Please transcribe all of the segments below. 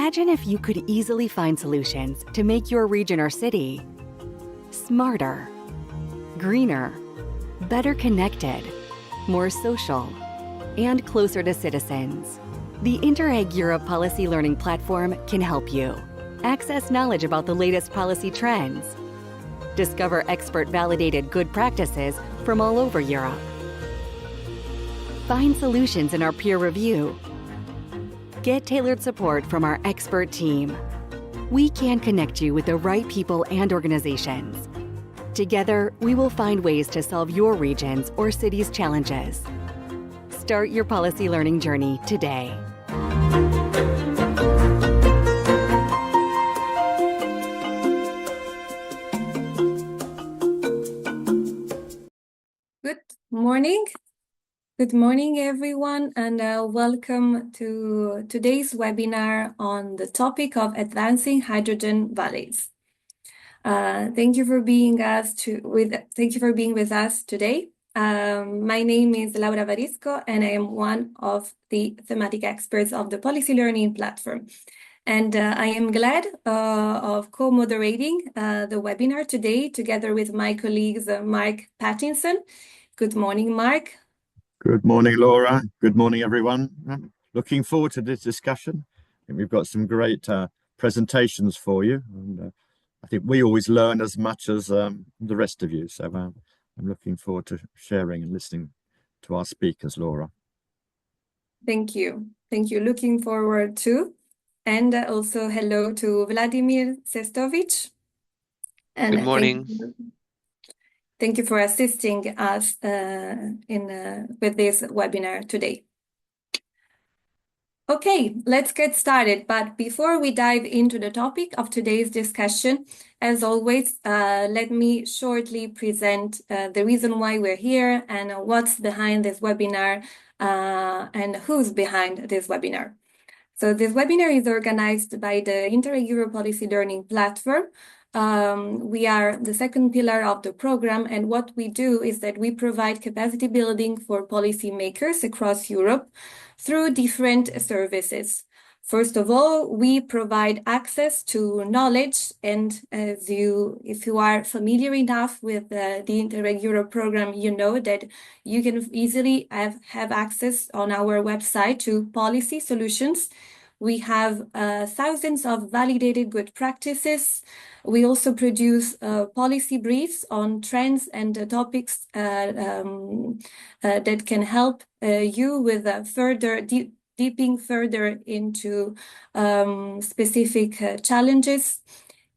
Imagine if you could easily find solutions to make your region or city smarter, greener, better connected, more social, and closer to citizens. The Interreg Europe Policy Learning Platform can help you access knowledge about the latest policy trends, discover expert-validated good practices from all over Europe, find solutions in our peer review, get tailored support from our expert team. We can connect you with the right people and organizations. Together, we will find ways to solve your region's or city's challenges. Start your policy learning journey today. Good morning. Good morning, everyone, and welcome to today's webinar on the topic of advancing hydrogen valleys. Thank you for being with us today. My name is Laura Varisco, and I am one of the thematic experts of the Policy Learning Platform. And I am glad of co-moderating the webinar today together with my colleagues Marc, Pattinson. Good morning, Marc. Good morning, Laura. Good morning, everyone. I'm looking forward to this discussion. I think we've got some great presentations for you. And I think we always learn as much as the rest of you. So I'm looking forward to sharing and listening to our speakers, Laura. Thank you. Thank you. Looking forward to. And also hello to Vladimir Sestovic. And good morning. Thank you for assisting us with this webinar today. Okay, let's get started. But before we dive into the topic of today's discussion, as always, let me shortly present the reason why we're here and what's behind this webinar and who's behind this webinar. So this webinar is organized by the Interreg Europe Policy Learning Platform. We are the second pillar of the program, and what we do is that we provide capacity building for policymakers across Europe through different services. First of all, we provide access to knowledge, and if you are familiar enough with the Interreg Europe program, you know that you can easily have access on our website to policy solutions. We have thousands of validated good practices. We also produce policy briefs on trends and topics that can help you with further deeping further into specific challenges.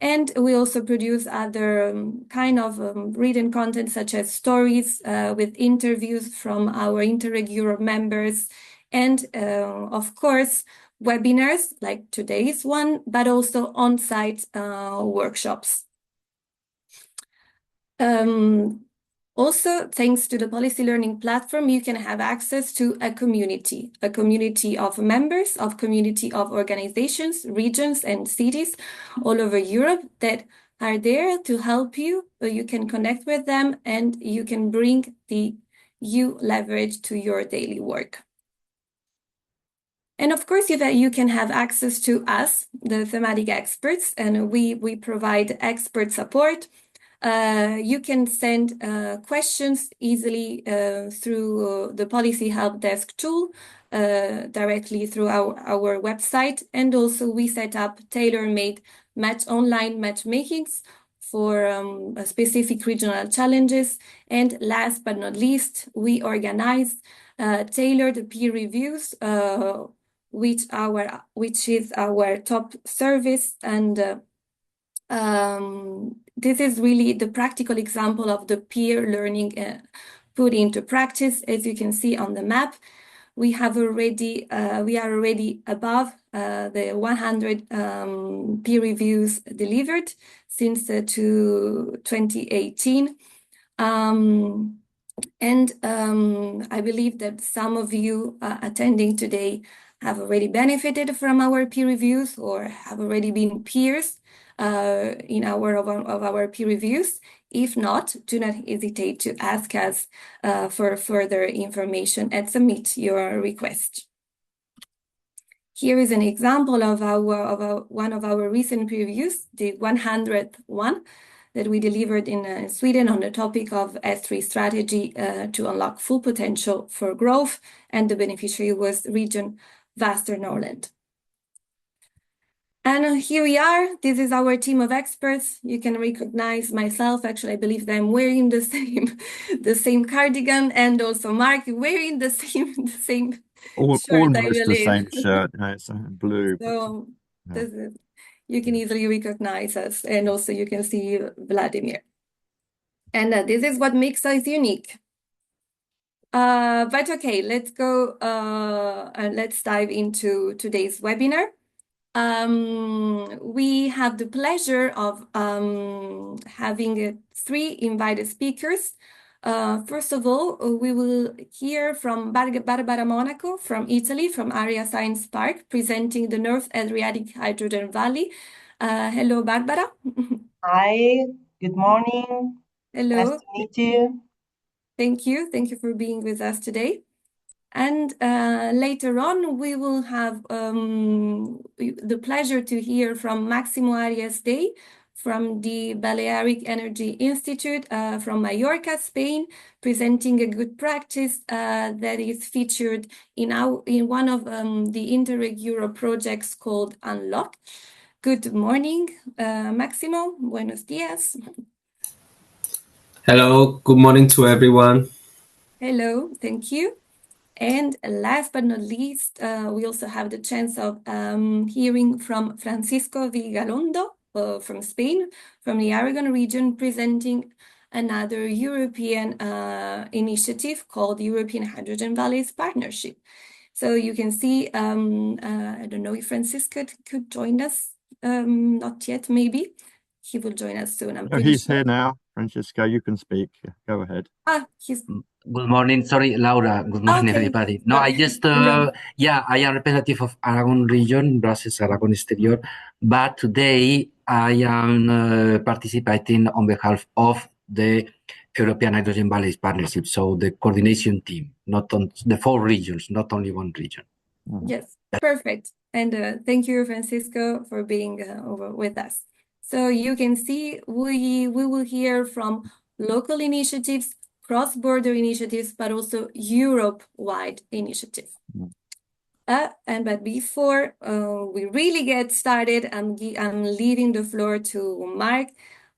And we also produce other kind of written content, such as stories with interviews from our Interreg Europe members, and of course, webinars like today's one, but also on-site workshops. Also, thanks to the Policy Learning Platform, you can have access to a community of members, a community of organizations, regions, and cities all over Europe that are there to help you. You can connect with them and you can bring the EU leverage to your daily work. And of course, you can have access to us, the thematic experts, and we provide expert support. You can send questions easily through the Policy Help Desk tool, directly through our website. And also we set up tailor-made online matchmakings for specific regional challenges. And last but not least, we organize tailored peer reviews, which is our top service, and this is really the practical example of the peer learning put into practice. As you can see on the map, we are already above the 100 peer reviews delivered since 2018. And I believe that some of you attending today have already benefited from our peer reviews or have already been peers in our peer reviews. If not, do not hesitate to ask us for further information and submit your request. Here is an example of one of our recent previews, the 100th one that we delivered in Sweden on the topic of S3 strategy to unlock full potential for growth, and the beneficiary was region Västernorrland. And here we are. This is our team of experts. You can recognize myself. Actually, I believe that I'm wearing the same cardigan, and also Marc wearing the same shirt, Almost I the same believe. shirt. No, it's blue. So Yeah. you can easily recognize us, and also you can see Vladimir. And this is what makes us unique. But okay, let's go and let's dive into today's webinar. We have the pleasure of having 3 invited speakers. First of all, we will hear from Barbara Monaco from Italy, from Arias Science Park, presenting the North Adriatic Hydrogen Valley. Hello, Barbara. Hi, good morning. Hello. Nice to meet you. Thank you. Thank you for being with us today. And later on, we will have the pleasure to hear from Maximo Arias from the Balearic Energy Institute from Mallorca, Spain, presenting a good practice that is featured in one of the Interreg Europe projects called Unlock. Good morning, Maximo. Buenos días. Hello, good morning to everyone. Hello, thank you. And last but not least, we also have the chance of hearing from Francisco Vigalondo from Spain, from the Aragon region, presenting another European initiative called European Hydrogen Valleys Partnership. So you can see, I don't know if Francisco could join us, not yet, maybe. He will join us soon, I'm pretty He's sure. here now. Francisco, you can speak. Go ahead. He's... Good morning. Sorry, Laura. Good morning, Okay. everybody. No, I just, yeah, I am representative of Aragon region, Brussels, Aragon Exterior. But today I am participating on behalf of the European Hydrogen Valleys Partnership, so the coordination team, not on the 4 regions, not only one region. Yes, perfect. And thank you, Francisco, for being over with us. So you can see we will hear from local initiatives, cross-border initiatives, but also Europe-wide initiatives. But before we really get started, I'm leaving the floor to Marc,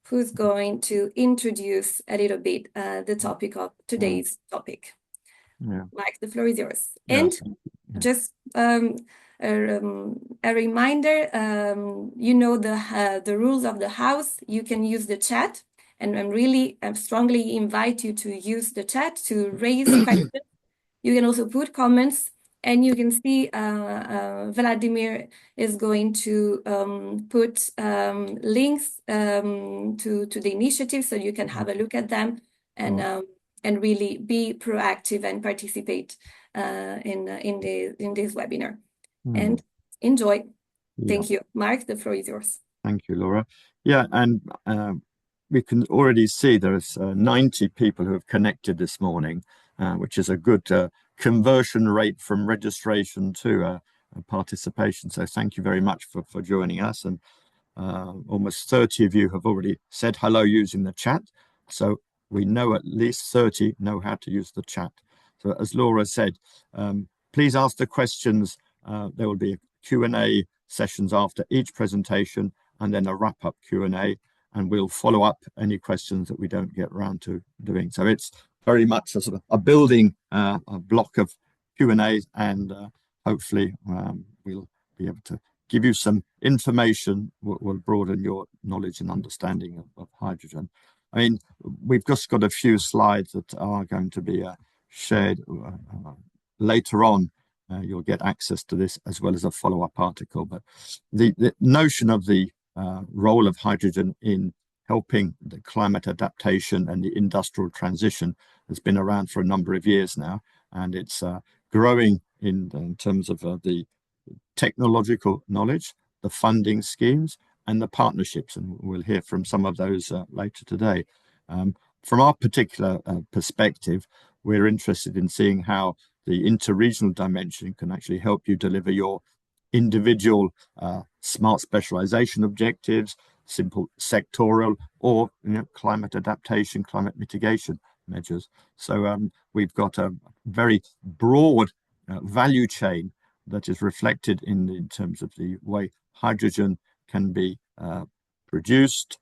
who's going to introduce a little bit the topic of today's topic. Yeah. Marc, the floor is yours. Yeah. And just a reminder, you know the rules of the house. You can use the chat, and I strongly invite you to use the chat to raise questions. You can also put comments, and you can see Vladimir is going to put links to the initiative, so you can have a look at them and really be proactive and participate in this webinar. And enjoy. Thank you. Marc, the floor is yours. Thank you, Laura. Yeah, and we can already see there's 90 people who have connected this morning, which is a good conversion rate from registration to participation. So thank you very much for joining us. And almost 30 of you have already said hello using the chat. So we know at least 30 know how to use the chat. So as Laura said, please ask the questions. There will be a Q&A sessions after each presentation, and then a wrap-up Q&A, and we'll follow up any questions that we don't get around to doing. So it's very much a sort of a building a block of Q&As, and hopefully we'll be able to give you some information that will broaden your knowledge and understanding of hydrogen. I mean, we've just got a few slides that are going to be shared later on. You'll get access to this as well as a follow-up article. But the notion of the role of hydrogen in helping the climate adaptation and the industrial transition has been around for a number of years now, and it's growing in terms of the technological knowledge, the funding schemes, and the partnerships, and we'll hear from some of those later today. From our particular perspective, we're interested in seeing how the interregional dimension can actually help you deliver your individual smart specialization objectives, simple sectoral, or climate adaptation, climate mitigation measures. So we've got a very broad value chain that is reflected in terms of the way hydrogen can be produced,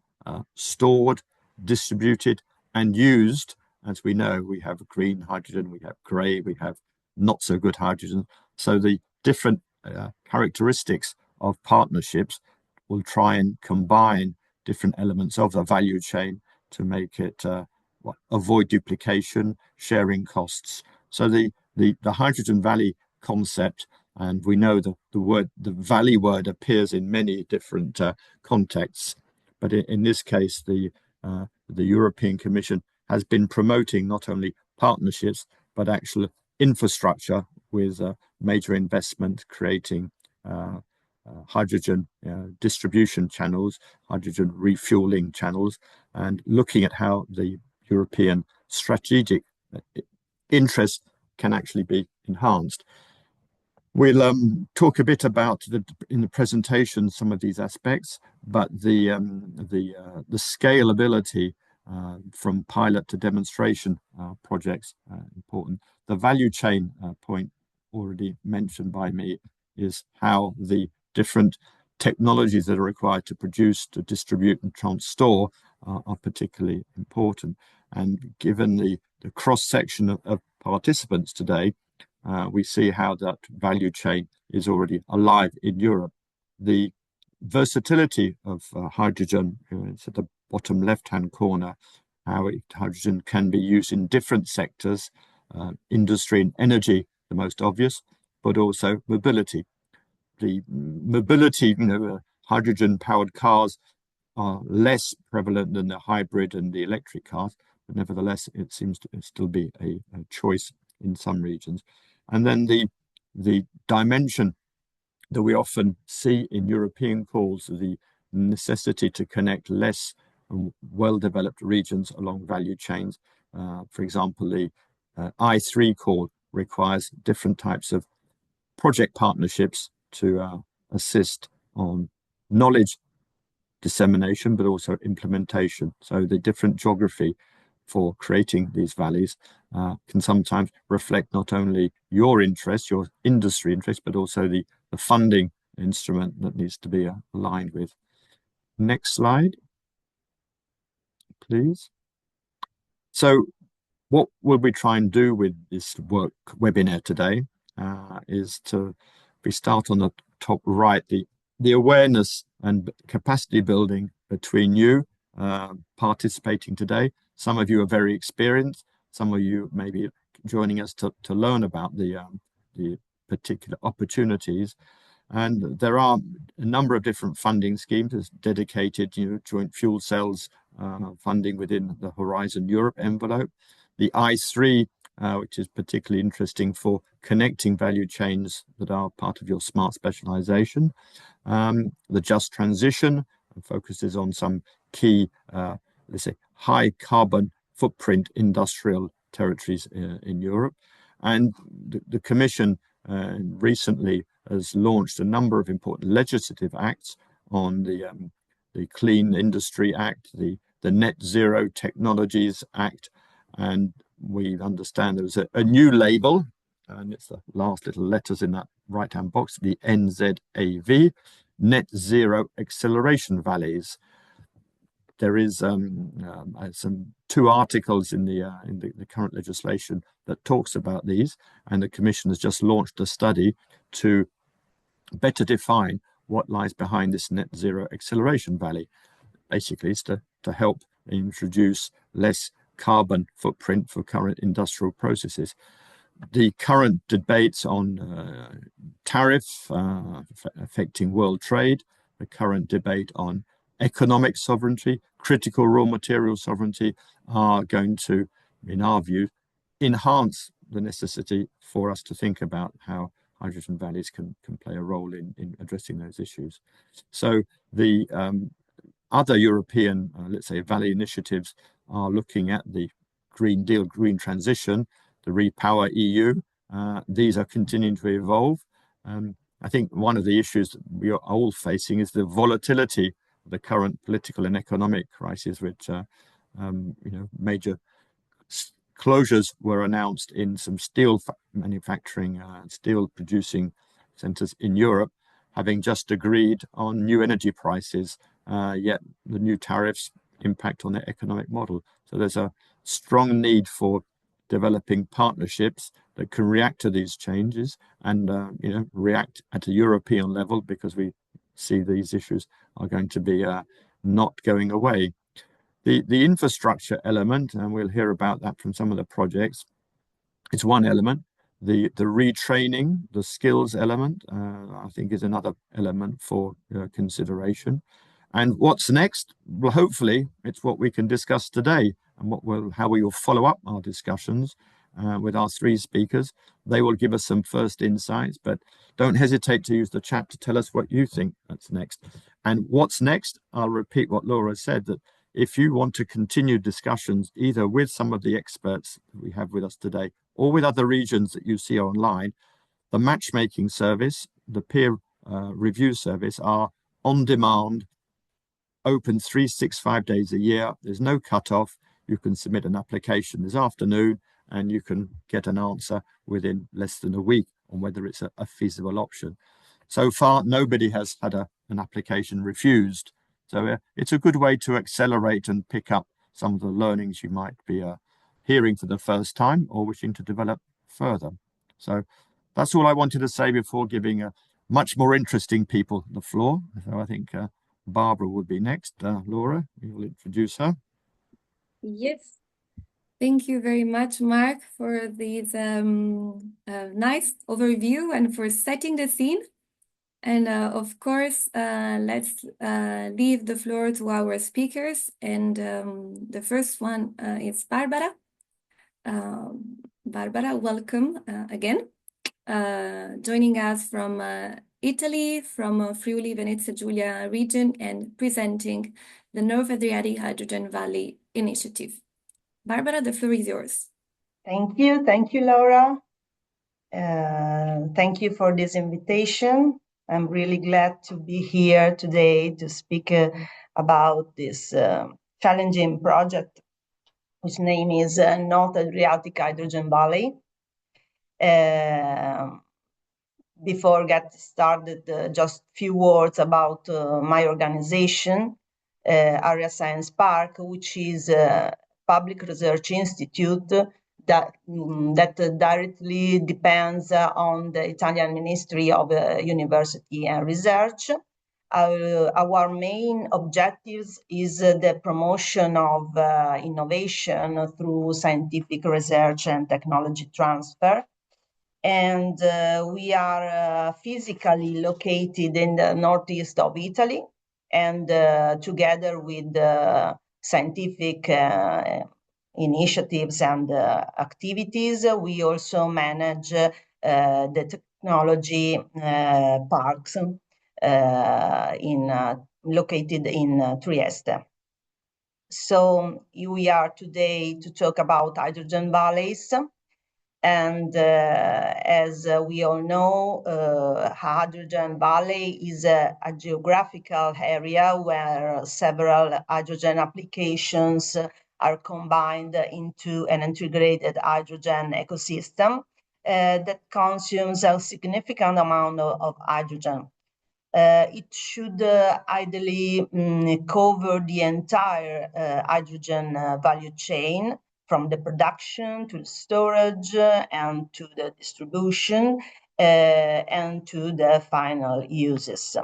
stored, distributed, and used. As we know, we have green hydrogen, we have grey, we have not so good hydrogen. So the different characteristics of partnerships will try and combine different elements of the value chain to make it avoid duplication, sharing costs. So the Hydrogen Valley concept, and we know the valley word appears in many different contexts, but in this case, the European Commission has been promoting not only partnerships but actual infrastructure with major investment, creating hydrogen distribution channels, hydrogen refueling channels, and looking at how the European strategic interest can actually be enhanced. We'll talk a bit about in the presentation some of these aspects, but the scalability from pilot to demonstration projects important. The value chain point already mentioned by me is how the different technologies that are required to produce, to distribute, and store are particularly important. And given the cross-section of participants today, we see how that value chain is already alive in Europe. The versatility of hydrogen, it's at the bottom left-hand corner, how hydrogen can be used in different sectors, industry and energy, the most obvious, but also mobility. The mobility, hydrogen-powered cars are less prevalent than the hybrid and the electric cars, but nevertheless, it seems to still be a choice in some regions. And then the dimension that we often see in European calls, the necessity to connect less well-developed regions along value chains. For example, the I3 call requires different types of project partnerships to assist on knowledge dissemination, but also implementation. So the different geography for creating these valleys can sometimes reflect not only your interest, your industry interest, but also the funding instrument that needs to be aligned with. Next slide, please. So what will we try and do with this webinar today is to, we start on the top right, the awareness and capacity building between you participating today. Some of you are very experienced. Some of you may be joining us to learn about the particular opportunities. And there are a number of different funding schemes. There's dedicated joint fuel cells funding within the Horizon Europe envelope. The I3, which is particularly interesting for connecting value chains that are part of your smart specialization. The Just Transition focuses on some key, let's say, high carbon footprint industrial territories in Europe. And the Commission recently has launched a number of important legislative acts on the Clean Industry Act, the Net Zero Technologies Act, and we understand there was a new label, and it's the last little letters in that right-hand box, the NZAV, Net Zero Acceleration Valleys. There is some two articles in the current legislation that talks about these, and the Commission has just launched a study to better define what lies behind this Net Zero Acceleration Valley. Basically, it's to help introduce less carbon footprint for current industrial processes. The current debates on tariff affecting world trade, the current debate on economic sovereignty, critical raw material sovereignty are going to, in our view, enhance the necessity for us to think about how hydrogen valleys can play a role in addressing those issues. So the other European, let's say, valley initiatives are looking at the Green Deal, green transition, the Repower EU. These are continuing to evolve. I think one of the issues that we are all facing is the volatility of the current political and economic crisis, which major closures were announced in some steel manufacturing, steel producing centers in Europe, having just agreed on new energy prices, yet the new tariffs impact on their economic model. So there's a strong need for developing partnerships that can react to these changes and react at a European level, because we see these issues are going to be not going away. The infrastructure element, and we'll hear about that from some of the projects, is one element. The retraining, the skills element, I think is another element for consideration. And what's next? Well, hopefully it's what we can discuss today, and how we will follow up our discussions with our three speakers. They will give us some first insights, but don't hesitate to use the chat to tell us what you think that's next. And what's next? I'll repeat what Laura said, that if you want to continue discussions either with some of the experts that we have with us today or with other regions that you see online, the matchmaking service, the peer review service are on demand, open 365 days a year. There's no cutoff. You can submit an application this afternoon and you can get an answer within less than a week on whether it's a feasible option. So far, nobody has had an application refused. So it's a good way to accelerate and pick up some of the learnings you might be hearing for the first time or wishing to develop further. So that's all I wanted to say before giving much more interesting people the floor. So I think Barbara would be next. Laura, you will introduce her. Yes. Thank you very much, Marc, for this nice overview and for setting the scene. And of course, let's leave the floor to our speakers. And the first one is Barbara. Barbara, welcome again. Joining us from Italy, from Friuli Venezia Giulia region, and presenting the North Adriatic Hydrogen Valley Initiative. Barbara, the floor is yours. Thank you, Laura. Thank you for this invitation. I'm really glad to be here today to speak about this challenging project, whose name is North Adriatic Hydrogen Valley. Before getting started, just a few words about my organization, Area Science Park, which is a public research institute that directly depends on the Italian Ministry of University and Research. Our main objectives is the promotion of innovation through scientific research and technology transfer. And we are physically located in the northeast of Italy, and together with scientific initiatives and activities, we also manage the technology parks located in Trieste. So we are today to talk about hydrogen valleys. And as we all know, Hydrogen Valley is a geographical area where several hydrogen applications are combined into an integrated hydrogen ecosystem that consumes a significant amount of hydrogen. It should ideally cover the entire hydrogen value chain, from the production to the storage and to the distribution and to the final uses.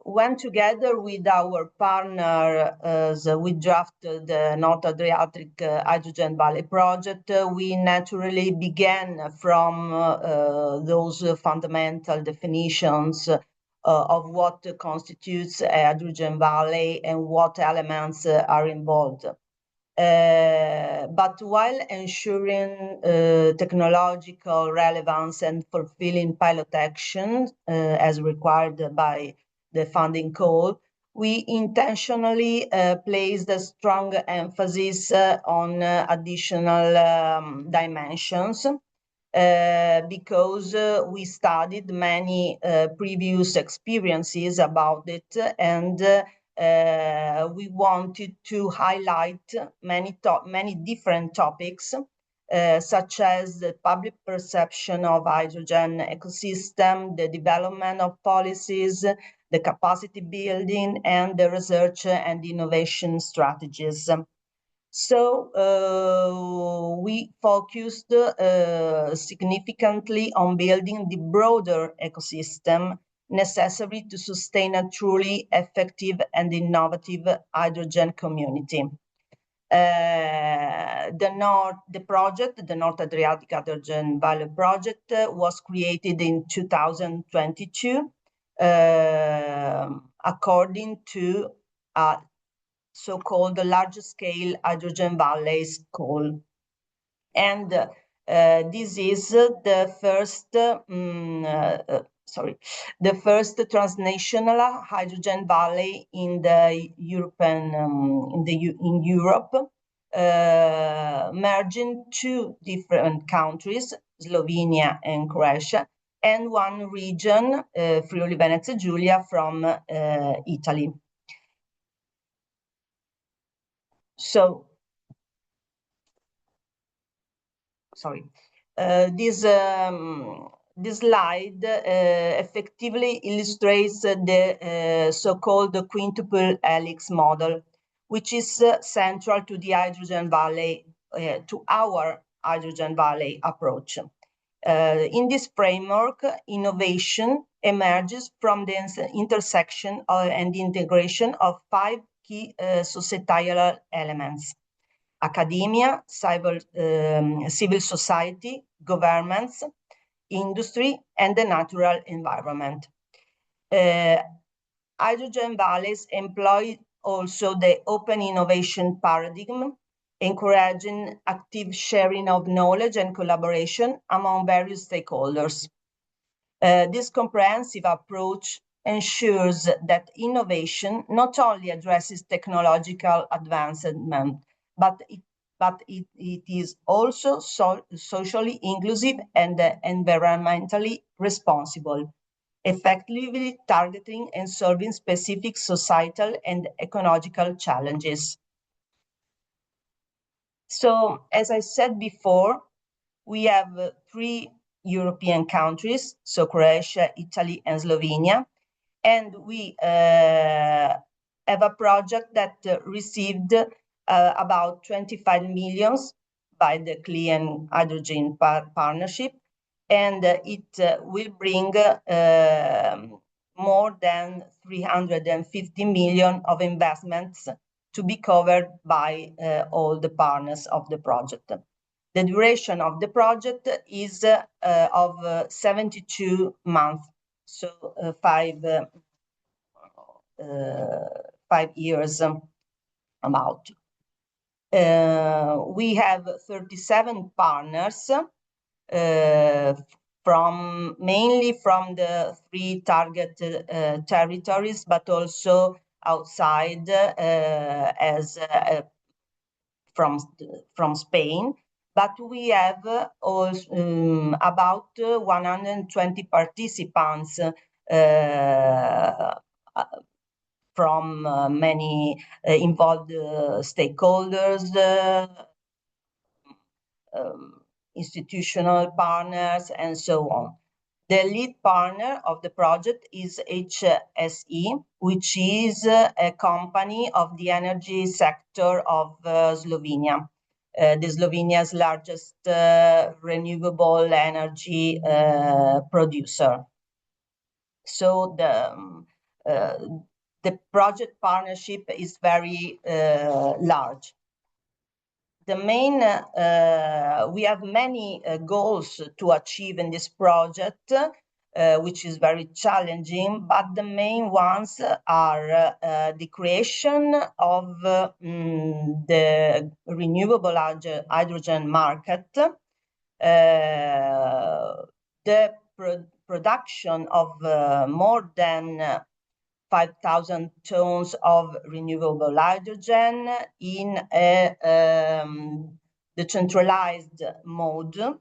When together with our partner, we drafted the North Adriatic Hydrogen Valley project, we naturally began from those fundamental definitions of what constitutes a hydrogen valley and what elements are involved. But while ensuring technological relevance and fulfilling pilot actions as required by the funding call, we intentionally placed a strong emphasis on additional dimensions because we studied many previous experiences about it, and we wanted to highlight many different topics, such as the public perception of hydrogen ecosystem, the development of policies, the capacity building, and the research and innovation strategies. So we focused significantly on building the broader ecosystem necessary to sustain a truly effective and innovative hydrogen community. The North Adriatic Hydrogen Valley Project was created in 2022 according to a so-called large-scale hydrogen valleys call. And this is the first the first transnational hydrogen valley in the European in Europe, merging two different countries, Slovenia and Croatia, and one region, Friuli Venezia Giulia, from Italy. So, sorry, this slide effectively illustrates the so-called quintuple helix model, which is central to the hydrogen valley, to our hydrogen valley approach. In this framework, innovation emerges from the intersection and integration of five key societal elements: academia, civil society, governments, industry, and the natural environment. Hydrogen valleys employ also the open innovation paradigm, encouraging active sharing of knowledge and collaboration among various stakeholders. This comprehensive approach ensures that innovation not only addresses technological advancement, but it is also socially inclusive and environmentally responsible, effectively targeting and solving specific societal and ecological challenges. So, as I said before, we have three European countries, so Croatia, Italy, and Slovenia, and we have a project that received about 25 million by the Clean Hydrogen Partnership, and it will bring more than 350 million of investments to be covered by all the partners of the project. The duration of the project is of 72 months, so 5 years about. We have 37 partners mainly from the three targeted territories, but also outside from Spain. But we have also about 120 participants from many involved stakeholders, institutional partners, and so on. The lead partner of the project is HSE, which is a company of the energy sector of Slovenia, Slovenia's largest renewable energy producer. So the project partnership is very large. The main, we have many goals to achieve in this project, which is very challenging, but the main ones are the creation of the renewable hydrogen market, the production of more than 5,000 tons of renewable hydrogen in a decentralized mode,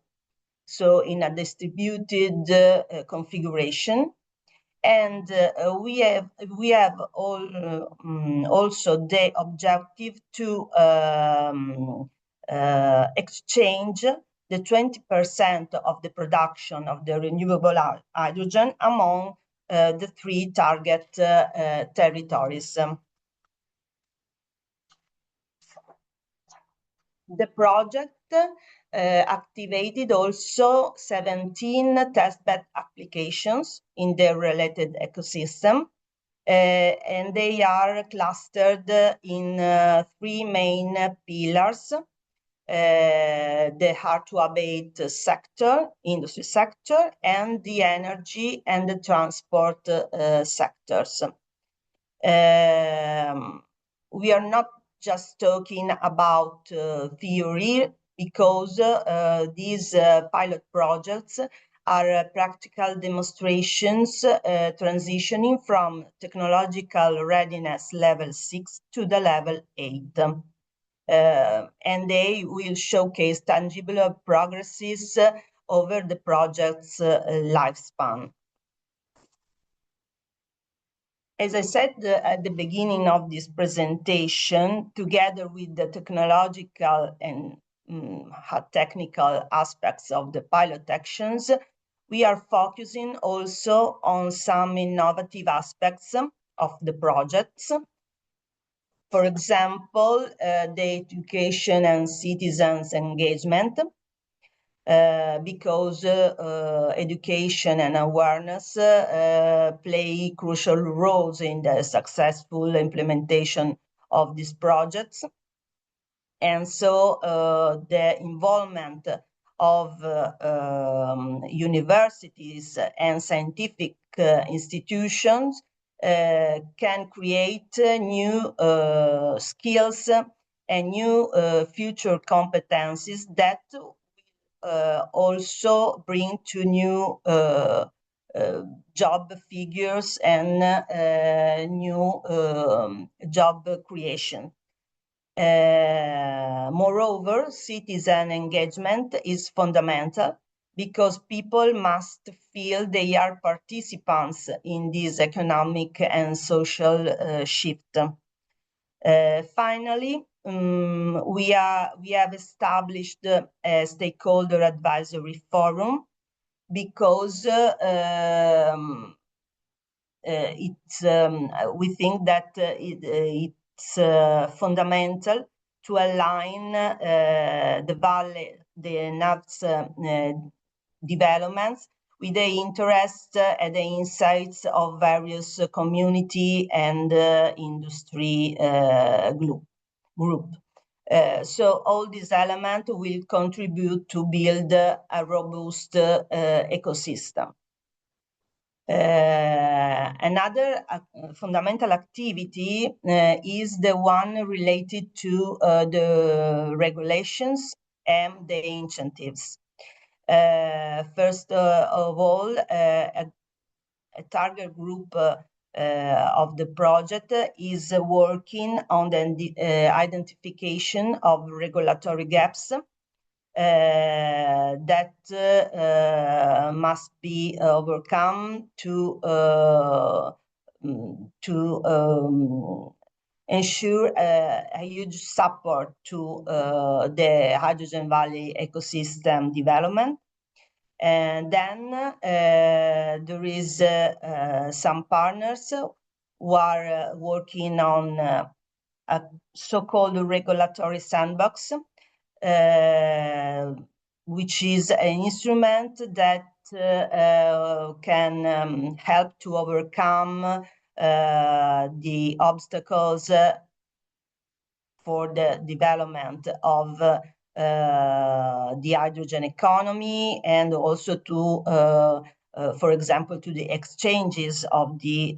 so in a distributed configuration. And we have also the objective to exchange the 20% of the production of the renewable hydrogen among the 3 target territories. The project activated also 17 testbed applications in the related ecosystem, and they are clustered in 3 main pillars: the hard-to-abate sector, industry sector, and the energy and the transport sectors. We are not just talking about theory, because these pilot projects are practical demonstrations transitioning from technological readiness level 6 to the level 8. And they will showcase tangible progresses over the project's lifespan. As I said at the beginning of this presentation, together with the technological and technical aspects of the pilot actions, we are focusing also on some innovative aspects of the projects. For example, the education and citizens engagement, because education and awareness play crucial roles in the successful implementation of these projects. And so the involvement of universities and scientific institutions can create new skills and new future competencies that also bring to new job figures and new job creation. Moreover, citizen engagement is fundamental, because people must feel they are participants in this economic and social shift. Finally, we have established a stakeholder advisory forum, because we think that it's fundamental to align the NAV's developments with the interests and the insights of various community and industry group. So all these elements will contribute to build a robust ecosystem. Another fundamental activity is the one related to the regulations and the incentives. First of all, a target group of the project is working on the identification of regulatory gaps that must be overcome to ensure a huge support to the Hydrogen Valley ecosystem development. And then there is some partners who are working on a so-called regulatory sandbox, which is an instrument that can help to overcome the obstacles for the development of the hydrogen economy, and also to, for example, to the exchanges of the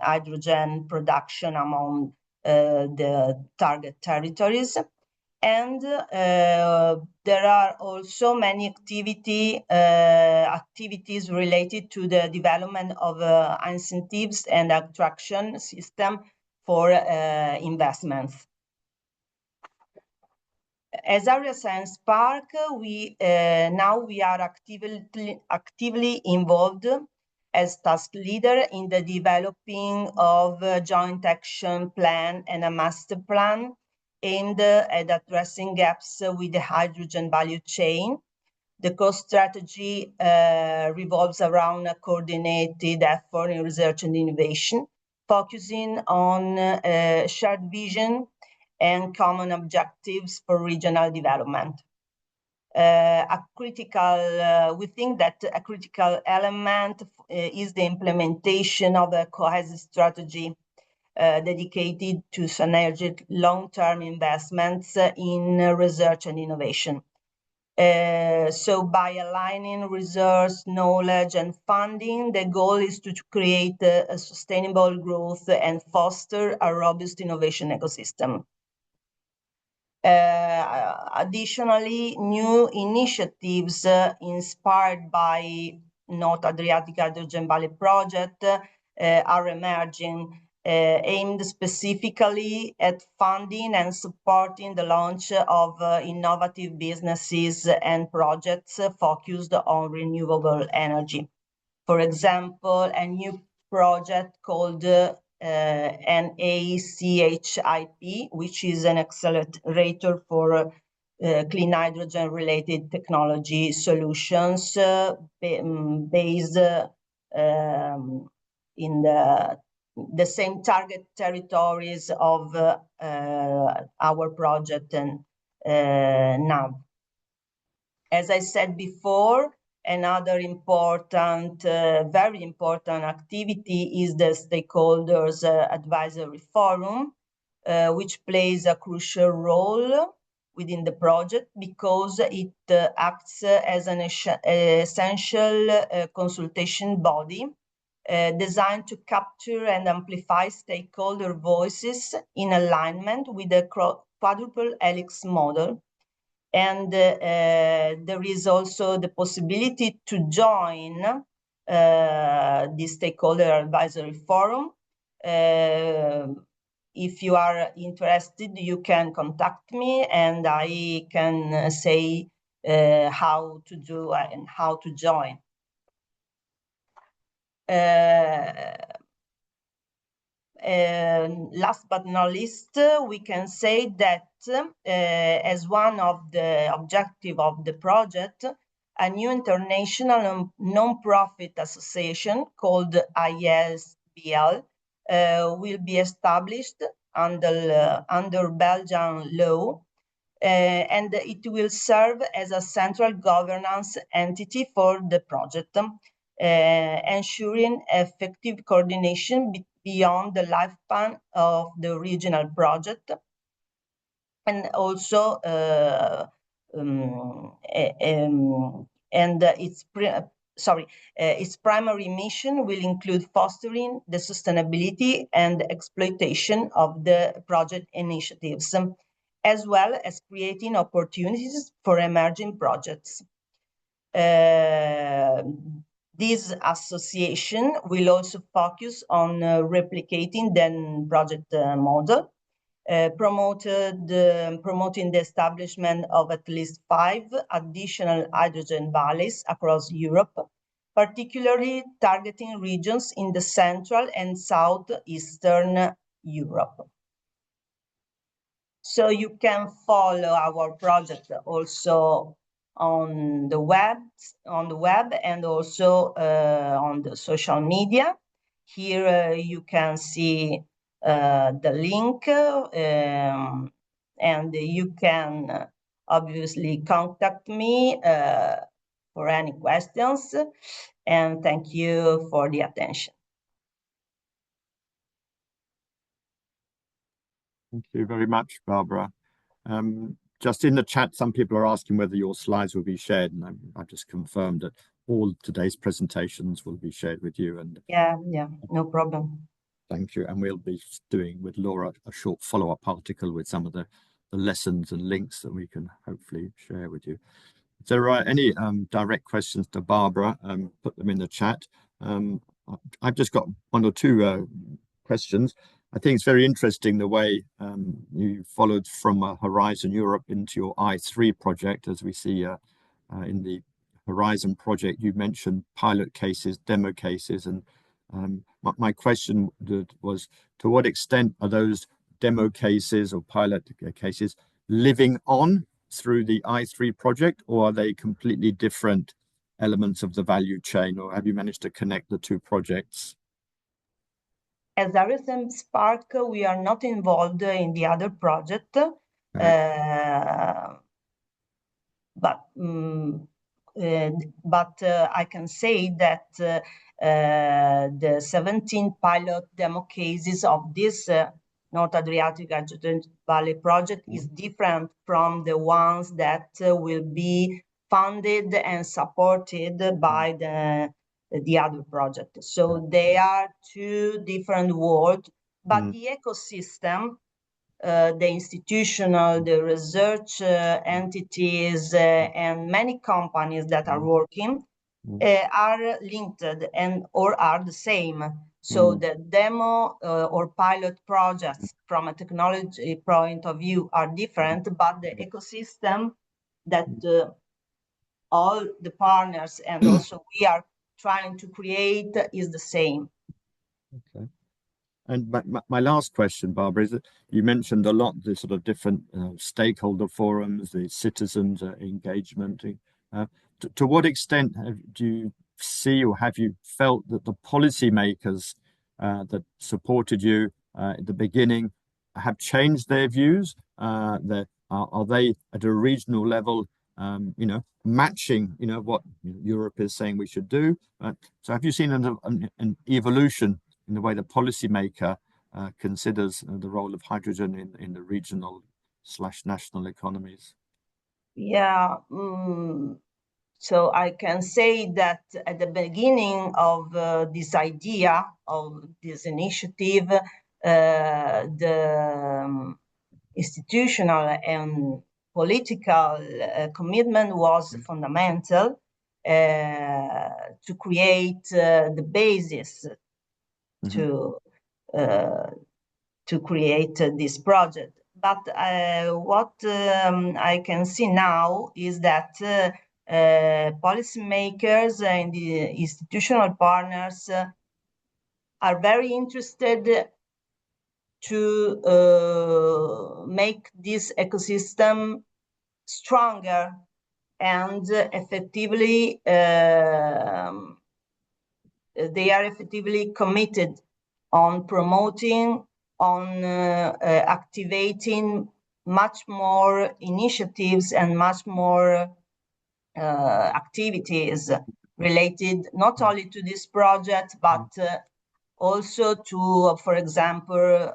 hydrogen production among the target territories. And there are also many activities related to the development of incentives and attraction system for investments. As Area Science Park, now we are actively involved as task leader in the developing of a joint action plan and a master plan aimed at addressing gaps with the hydrogen value chain. The core strategy revolves around a coordinated effort in research and innovation, focusing on shared vision and common objectives for regional development. We think that a critical element is the implementation of a cohesive strategy dedicated to synergic long-term investments in research and innovation. So by aligning resource, knowledge, and funding, the goal is to create a sustainable growth and foster a robust innovation ecosystem. Additionally, new initiatives inspired by North Adriatic Hydrogen Valley project are emerging, aimed specifically at funding and supporting the launch of innovative businesses and projects focused on renewable energy. For example, a new project called NACHIP, which is an accelerator for clean hydrogen related technology solutions based in the same target territories of our project and NAV. As I said before, another important, very important activity is the Stakeholders Advisory Forum, which plays a crucial role within the project because it acts as an essential consultation body designed to capture and amplify stakeholder voices in alignment with the quadruple helix model. And there is also the possibility to join the Stakeholder Advisory Forum. If you are interested, you can contact me and I can say how to do and how to join. Last but not least, we can say that as one of the objectives of the project, a new international non-profit association called ISBL will be established under Belgian law, and it will serve as a central governance entity for the project, ensuring effective coordination beyond the lifespan of the regional project, and also its primary mission will include fostering the sustainability and exploitation of the project initiatives, as well as creating opportunities for emerging projects. This association will also focus on replicating the project model, promoting the establishment of at least 5 additional hydrogen valleys across Europe, particularly targeting regions in the Central and Southeastern Europe. So you can follow our project also on the web and also on the social media. Here you can see the link, and you can obviously contact me for any questions, and thank you for the attention. Thank you very much, Barbara. Just in the chat, some people are asking whether your slides will be shared, and I've just confirmed that all today's presentations will be shared with you. And yeah, no problem. Thank you. And we'll be doing with Laura a short follow-up article with some of the lessons and links that we can hopefully share with you. If there are any direct questions to Barbara, put them in the chat. I've just got 1 or 2 questions. I think it's very interesting the way you followed from Horizon Europe into your I3 project. As we see in the Horizon project, you mentioned pilot cases, demo cases, and my question was, to what extent are those demo cases or pilot cases living on through the I3 project, or are they completely different elements of the value chain, or have you managed to connect the two projects? As RSM Spark, we are not involved in the other project, but I can say that the 17 pilot demo cases of this North Adriatic Adjacent Valley project is different from the ones that will be funded and supported by the other project. So they are two different worlds, but the ecosystem, the institutional, the research entities, and many companies that are working are linked and or are the same. So the demo or pilot projects from a technology point of view are different, but the ecosystem that all the partners and also we are trying to create is the same. Okay. And my last question, Barbara, is that you mentioned a lot the sort of different stakeholder forums, the citizens engagement. To what extent do you see, or have you felt that the policymakers that supported you at the beginning have changed their views? Are they at a regional level, matching, what Europe is saying we should do? So have you seen an evolution in the way the policymaker considers the role of hydrogen in the regional/national economies? Yeah, so I can say that at the beginning of this idea of this initiative, the institutional and political commitment was fundamental to create the basis to create this project. But what I can see now is that policymakers and the institutional partners are very interested to make this ecosystem stronger and effectively they are effectively committed on promoting, on activating much more initiatives and much more activities related not only to this project, but also to, for example,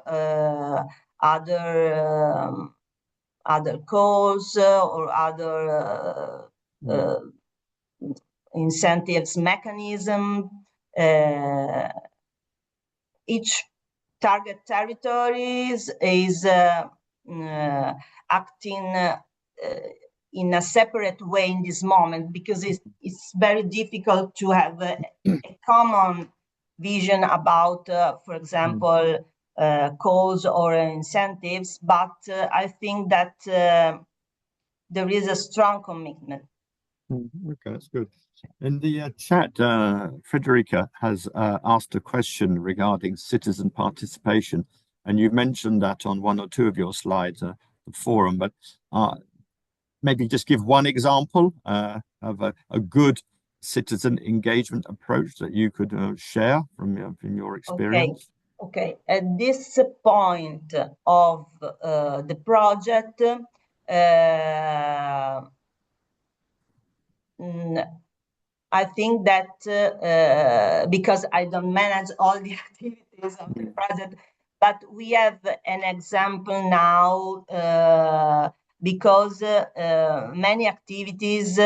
other calls or other incentives mechanism. Each target territories is acting in a separate way in this moment, because it's very difficult to have a common vision about, for example, calls or incentives. But I think that there is a strong commitment. Okay, that's good. In the chat, Frederica has asked a question regarding citizen participation, and you mentioned that on one or two of your slides, the forum, but maybe just give one example of a good citizen engagement approach that you could share from your experience. Okay. At this point of the project, I think that because I don't manage all the activities of the project, but we have an example now because many activities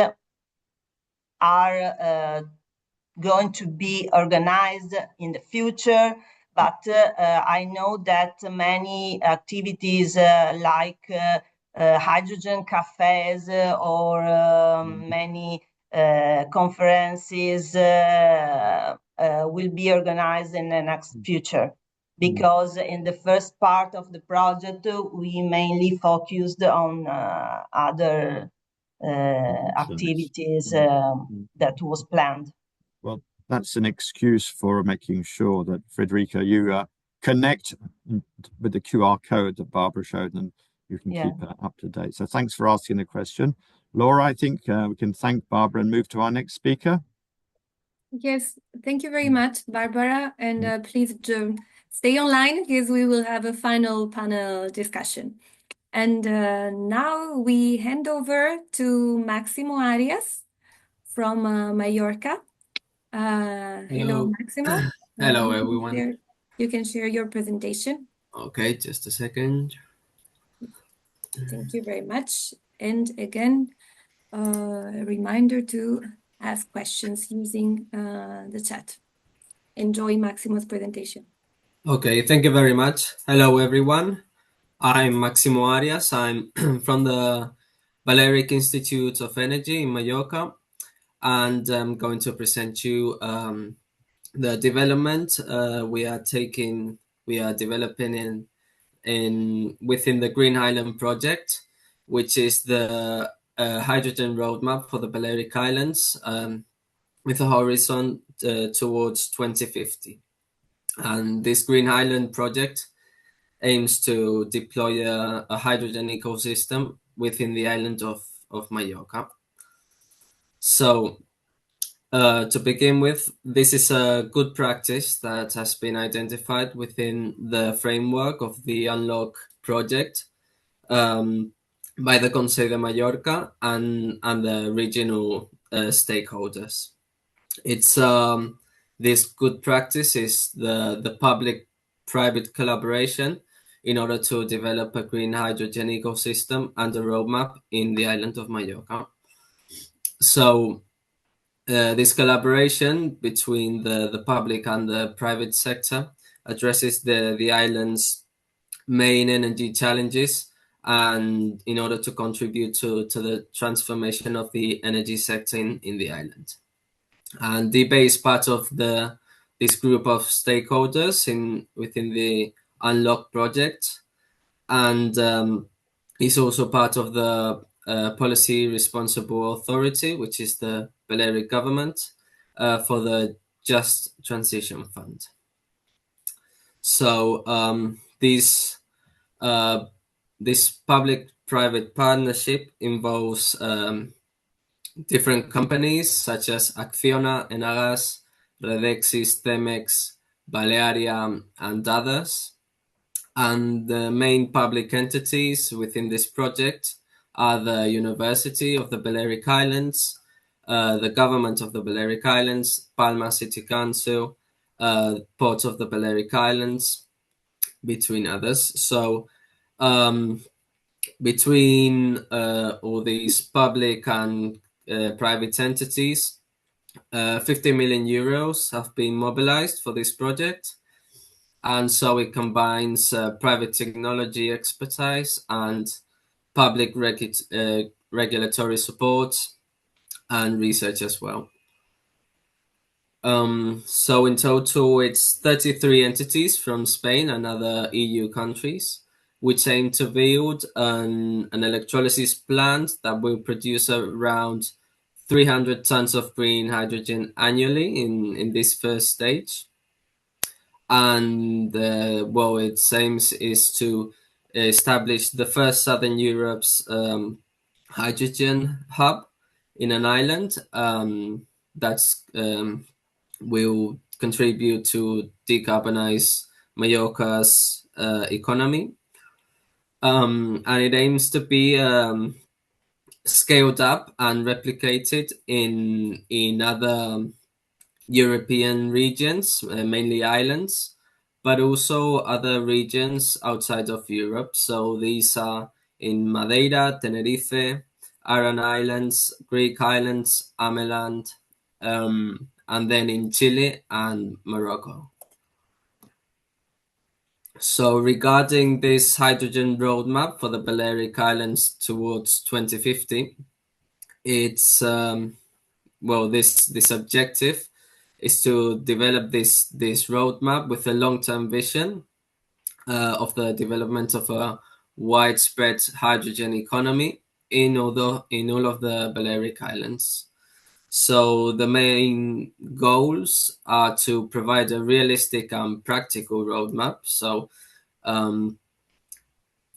are going to be organized in the future. But I know that many activities like hydrogen cafes or many conferences will be organized in the next future. because in the first part of the project, we mainly focused on other activities that was planned. Well, that's an excuse for making sure that, Federica, you connect with the QR code that Barbara showed, and you can keep up to date. So thanks for asking the question. Laura, I think we can thank Barbara and move to our next speaker. Yes, thank you very much, Barbara. And please stay online because we will have a final panel discussion. And now we hand over to Maximo Arias from Mallorca. Hello, Maximo. Hello, everyone. You can share your presentation. Okay, just a second. Thank you very much. And again, a reminder to ask questions using the chat. Enjoy Maximo's presentation. Okay, thank you very much. Hello, everyone. I'm Maximo Arias. I'm from the Balearic Institute of Energy in Mallorca, and I'm going to present you the development we are developing within the Green Island project, which is the hydrogen roadmap for the Balearic Islands, with a horizon towards 2050. And this Green Island project aims to deploy a hydrogen ecosystem within the island of Mallorca. So to begin with, this is a good practice that has been identified within the framework of the Unlock project by the Consell de Mallorca and the regional stakeholders. It's this good practice is the public-private collaboration in order to develop a green hydrogen ecosystem and a roadmap in the island of Mallorca. So this collaboration between the public and the private sector addresses the island's main energy challenges, and in order to contribute to the transformation of the energy sector in the island. And DBay is part of this group of stakeholders within the Unlock project, and is also part of the Policy Responsible Authority, which is the Balearic government, for the Just Transition Fund. So this public-private partnership involves different companies such as Acciona, Enagas, Redexis, Cemex, Balearia, and others. And the main public entities within this project are the University of the Balearic Islands, the Government of the Balearic Islands, Palma City Council, Port of the Balearic Islands, between others. So between all these public and private entities, 50 million euros have been mobilized for this project. And so it combines private technology expertise and public regulatory support and research as well. So in total, it's 33 entities from Spain and other EU countries, which aim to build an electrolysis plant that will produce around 300 tons of green hydrogen annually in this first stage. And well, its aims is to establish the first Southern Europe's hydrogen hub in an island that's will contribute to decarbonize Mallorca's economy. And it aims to be scaled up and replicated in other European regions, mainly islands, but also other regions outside of Europe. So these are in Madeira, Tenerife, Aran Islands, Greek Islands, Ameland, and then in Chile and Morocco. So regarding this hydrogen roadmap for the Balearic Islands towards 2050, it's well, this objective is to develop this roadmap with a long-term vision of the development of a widespread hydrogen economy in all of the Balearic Islands. So the main goals are to provide a realistic and practical roadmap. So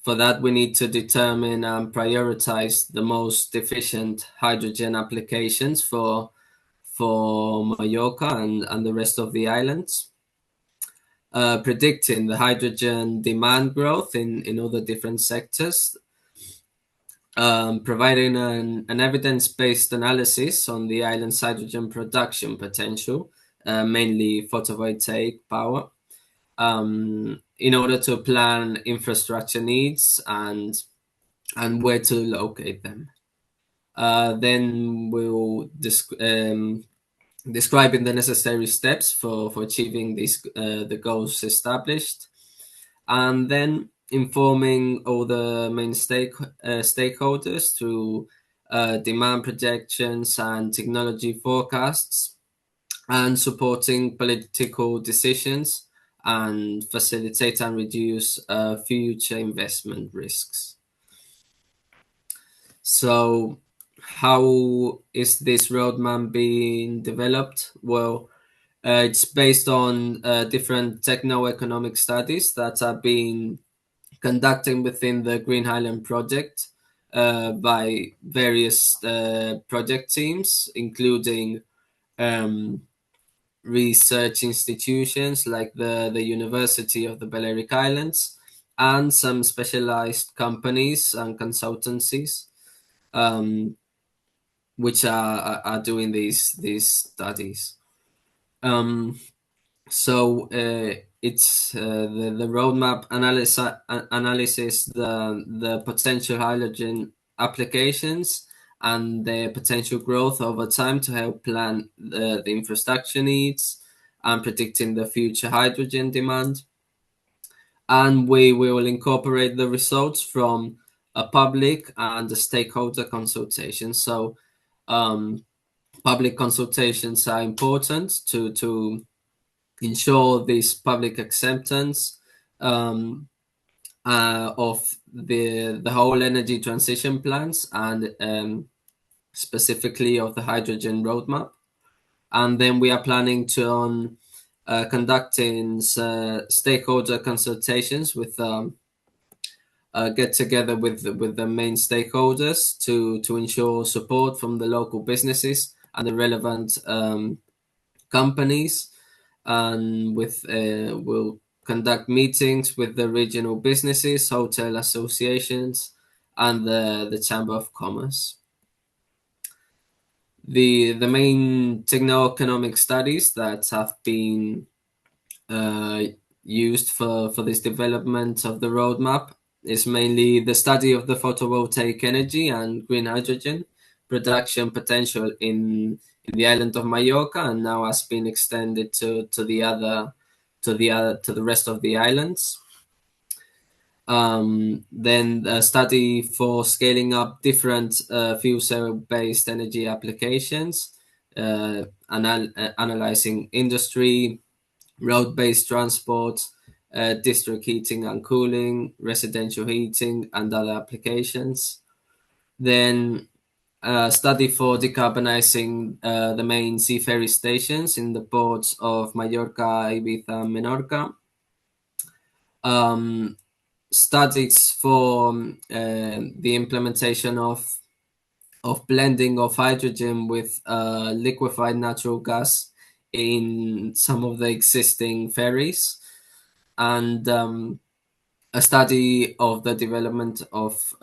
for that, we need to determine and prioritize the most efficient hydrogen applications for Mallorca and the rest of the islands. Predicting the hydrogen demand growth in all the different sectors. Providing an evidence-based analysis on the island's hydrogen production potential, mainly photovoltaic power, in order to plan infrastructure needs and where to locate them. Then we'll describing the necessary steps for achieving these the goals established, and then informing all the main stakeholders through demand projections and technology forecasts, and supporting political decisions and facilitate and reduce future investment risks. So how is this roadmap being developed? Well, it's based on different techno-economic studies that are being conducted within the Green Island project by various project teams, including research institutions like the University of the Balearic Islands and some specialized companies and consultancies which are doing these studies. So it's the roadmap analysis the potential hydrogen applications and their potential growth over time to help plan the infrastructure needs and predicting the future hydrogen demand. And we will incorporate the results from a public and a stakeholder consultation. So public consultations are important to ensure this public acceptance of the whole energy transition plans and specifically of the hydrogen roadmap. And then we are planning to conducting stakeholder consultations with get together with the main stakeholders to ensure support from the local businesses and the relevant companies, and we'll conduct meetings with the regional businesses, hotel associations, and the Chamber of Commerce. The main techno-economic studies that have been used for this development of the roadmap is mainly the study of the photovoltaic energy and green hydrogen production potential in the island of Mallorca, and now has been extended to the rest of the islands. Then a study for scaling up different fuel cell-based energy applications, analyzing industry, road-based transport, district heating and cooling, residential heating, and other applications. Then a study for decarbonizing the main sea ferry stations in the ports of Mallorca, Ibiza, and Menorca. Studies for the implementation of blending of hydrogen with liquefied natural gas in some of the existing ferries, and a study of the development of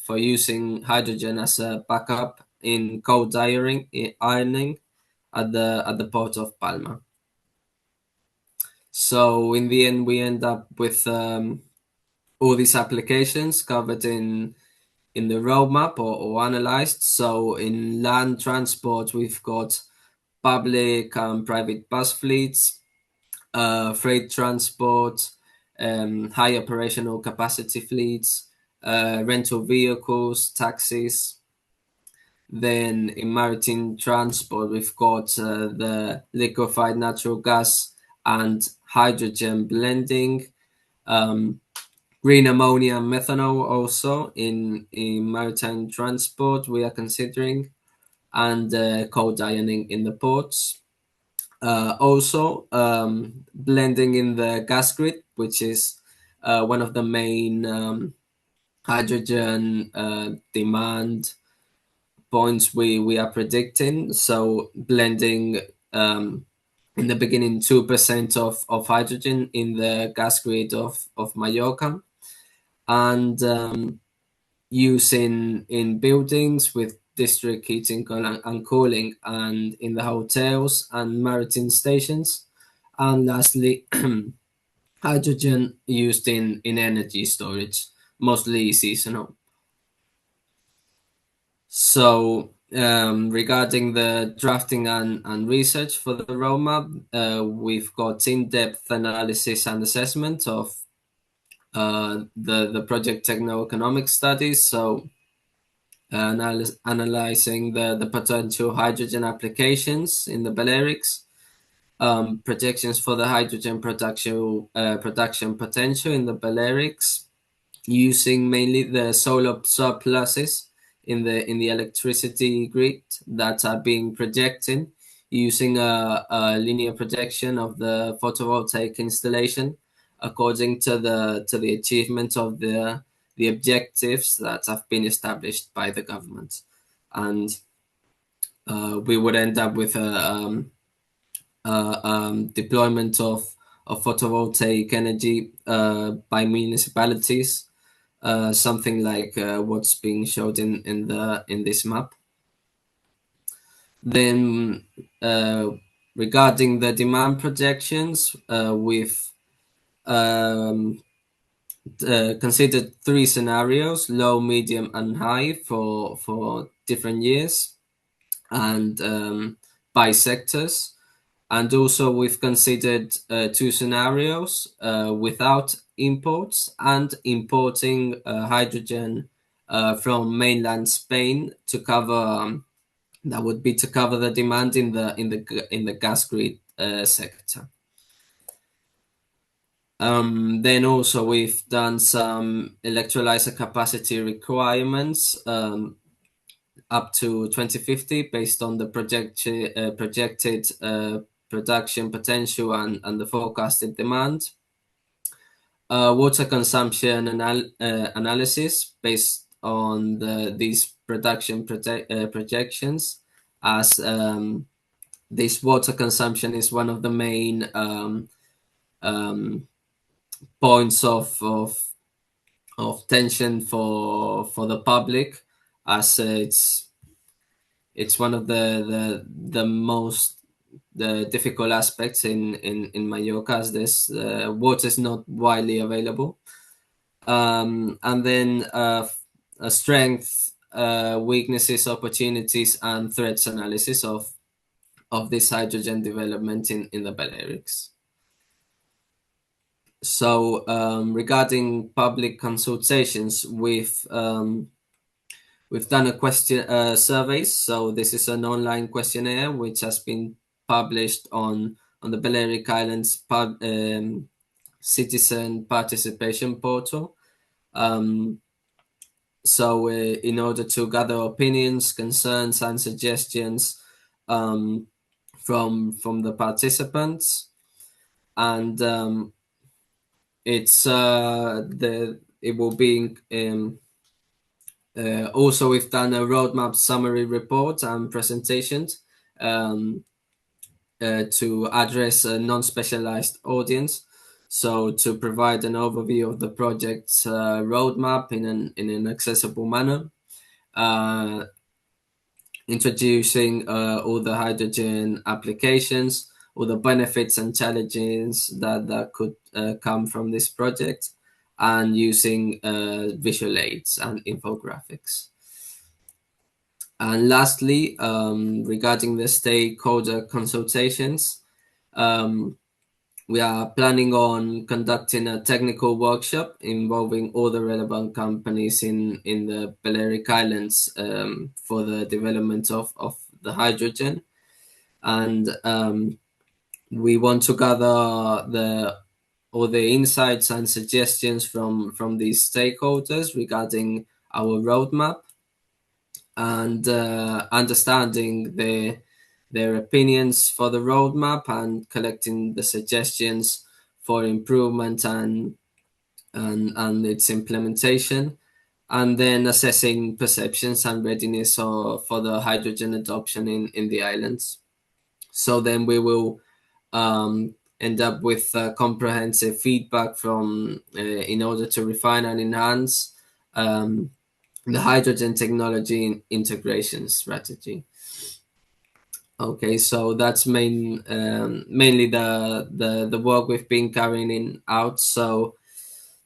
for using hydrogen as a backup in cold ironing at the port of Palma. So in the end, we end up with all these applications covered in the roadmap or analyzed. So in land transport, we've got public and private bus fleets, freight transport, high operational capacity fleets, rental vehicles, taxis. Then in maritime transport, we've got the liquefied natural gas and hydrogen blending, green ammonia and methanol also in maritime transport we are considering, and cold ironing in the ports. Also blending in the gas grid, which is one of the main hydrogen demand points we are predicting. So blending in the beginning 2% of hydrogen in the gas grid of Mallorca, and using in buildings with district heating and cooling, and in the hotels and maritime stations, and lastly hydrogen used in energy storage, mostly seasonal. So regarding the drafting and research for the roadmap, we've got in-depth analysis and assessment of the project techno-economic studies, so analyzing the potential hydrogen applications in the Balearics, projections for the hydrogen production potential in the Balearics, using mainly the solar surpluses in the electricity grid that are being projected, using a linear projection of the photovoltaic installation according to the achievement of the objectives that have been established by the government. And we would end up with a deployment of photovoltaic energy by municipalities, something like what's being showed in this map. Then regarding the demand projections, we've considered 3 scenarios: low, medium, and high for different years, and by sectors. And also we've considered 2 scenarios without imports and importing hydrogen from mainland Spain to cover that would be to cover the demand in the gas grid sector. Then also we've done some electrolyzer capacity requirements up to 2050 based on the projected production potential and the forecasted demand. Water consumption analysis based on these production projections, as this water consumption is one of the main points of tension for the public, as it's one of the most difficult aspects in Mallorca, as this water is not widely available. And then a strength, weaknesses, opportunities, and threats analysis of this hydrogen development in the Balearics. So regarding public consultations, we've done a surveys. So this is an online questionnaire which has been published on the Balearic Islands citizen participation portal. So in order to gather opinions, concerns, and suggestions from the participants, and it will be also we've done a roadmap summary report and presentations to address a non-specialized audience, so to provide an overview of the project's roadmap in an accessible manner, introducing all the hydrogen applications, all the benefits and challenges that could come from this project, and using visual aids and infographics. And lastly, regarding the stakeholder consultations, we are planning on conducting a technical workshop involving all the relevant companies in the Balearic Islands for the development of the hydrogen. And we want to gather all the insights and suggestions from these stakeholders regarding our roadmap, and understanding their opinions for the roadmap, and collecting the suggestions for improvement and its implementation, and then assessing perceptions and readiness for the hydrogen adoption in the islands. So then we will end up with comprehensive feedback from in order to refine and enhance the hydrogen technology integration strategy. Okay, so that's mainly the work we've been carrying out. So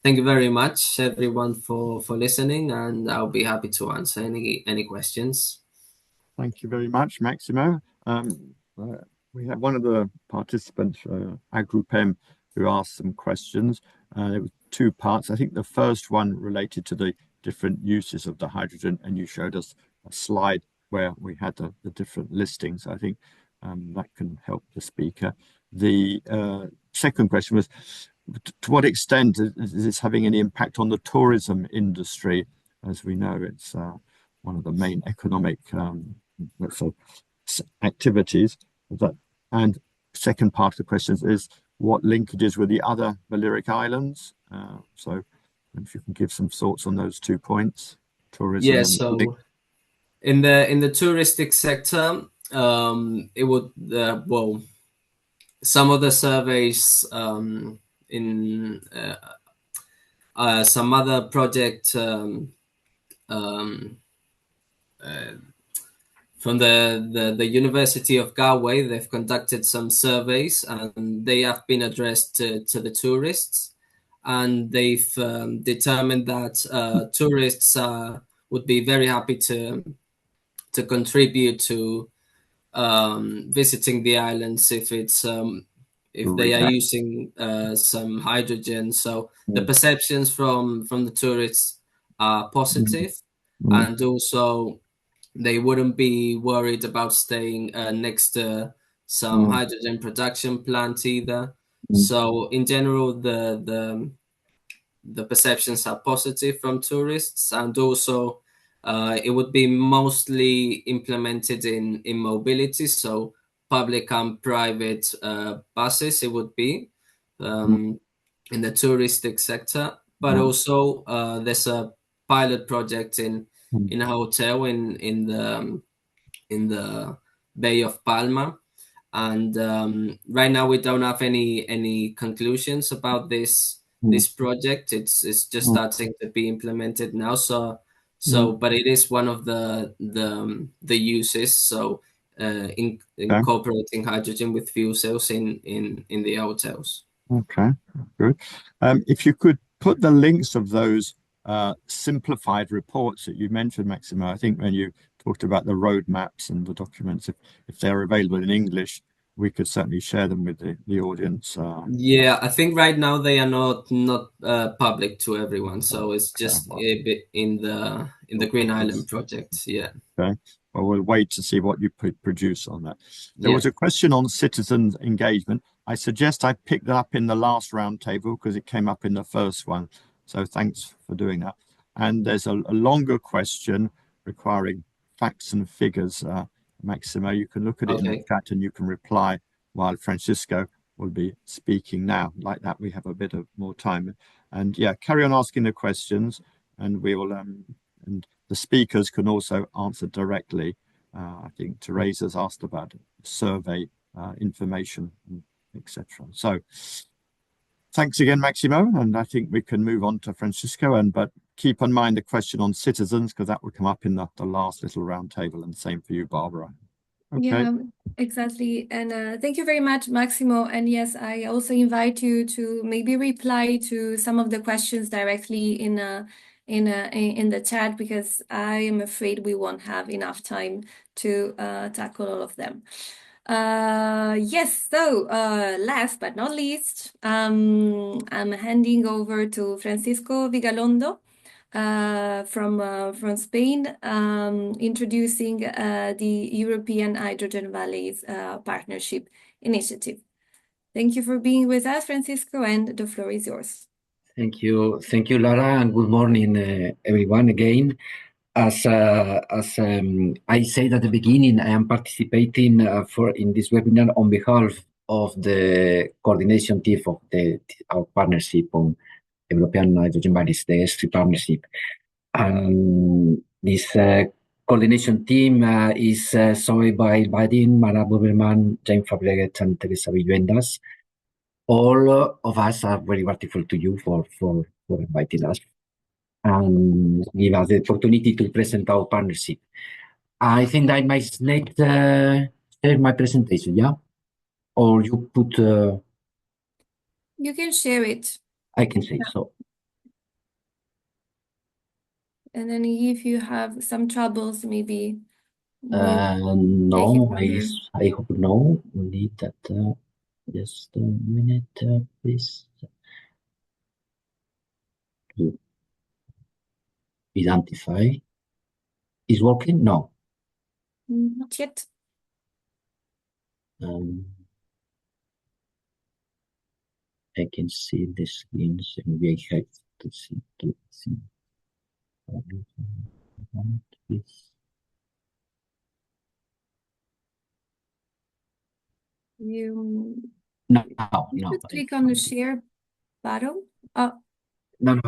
thank you very much, everyone, for listening, and I'll be happy to answer any questions. Thank you very much, Maximo. We had one of the participants, Group M, who asked some questions. There were two parts. I think the first one related to the different uses of the hydrogen, and you showed us a slide where we had the different listings. I think that can help the speaker. The second question was, to what extent is this having any impact on the tourism industry? As we know, it's one of the main economic activities. And second part of the question is, what linkages with the other Balearic Islands? So if you can give some thoughts on those 2 points, tourism. Yeah, so in the touristic sector, it would well, some of the surveys in some other project from the University of Galway, they've conducted some surveys, and they have been addressed to the tourists, and they've determined that tourists would be very happy to contribute to visiting the islands if it's if they are using some hydrogen. So the perceptions from the tourists are positive, and also they wouldn't be worried about staying next to some hydrogen production plant either. So in general, the perceptions are positive from tourists, and also it would be mostly implemented in mobility, so public and private buses. It would be in the touristic sector, but also there's a pilot project in a hotel in the Bay of Palma, and right now we don't have any conclusions about this project. It's just starting to be implemented now. So but it is one of the uses. So incorporating hydrogen with fuel cells in the hotels. Okay, good. If you could put the links of those simplified reports that you mentioned, Maximo, I think when you talked about the roadmaps and the documents, if they're available in English, we could certainly share them with the audience. Yeah, I think right now they are not public to everyone, so it's just a bit in the Green Island project. Yeah. Okay. Well, we'll wait to see what you produce on that. There was a question on citizens' engagement. I suggest I picked that up in the last roundtable because it came up in the first one. So thanks for doing that. And there's a longer question requiring facts and figures. Maximo, you can look at it in the chat and you can reply while Francisco will be speaking now. Like that, we have a bit of more time. And yeah, carry on asking the questions, and we will. And the speakers can also answer directly. I think Teresa's asked about survey information, etc. So thanks again, Maximo. And I think we can move on to Francisco. But keep in mind the question on citizens, because that will come up in the last little round table, and same for you, Barbara. Okay. Yeah, exactly. And thank you very much, Maximo. And yes, I also invite you to maybe reply to some of the questions directly in the chat, because I am afraid we won't have enough time to tackle all of them. Yes, so last but not least, I'm handing over to Francisco Vigalondo from Spain, introducing the European Hydrogen Valleys Partnership Initiative. Thank you for being with us, Francisco, and the floor is yours. Thank you, Lara, and good morning, everyone. Again, as I said at the beginning, I am participating in this webinar on behalf of the coordination team of our partnership on European Hydrogen Valleys, the S3 partnership. This coordination team is joined by Vadim, Mara Buberman, James Fabregat, and Teresa Villuendas. All of us are very grateful to you for inviting us and give us the opportunity to present our partnership. I think I might next share my presentation, yeah? Or you put... You can share it. I can say so. And then if you have some troubles, maybe... No, I hope no. We need that... just a minute, please. To identify. Is working? No. Not yet. I can see the screens and we have to see. No. Just click on the share button. No.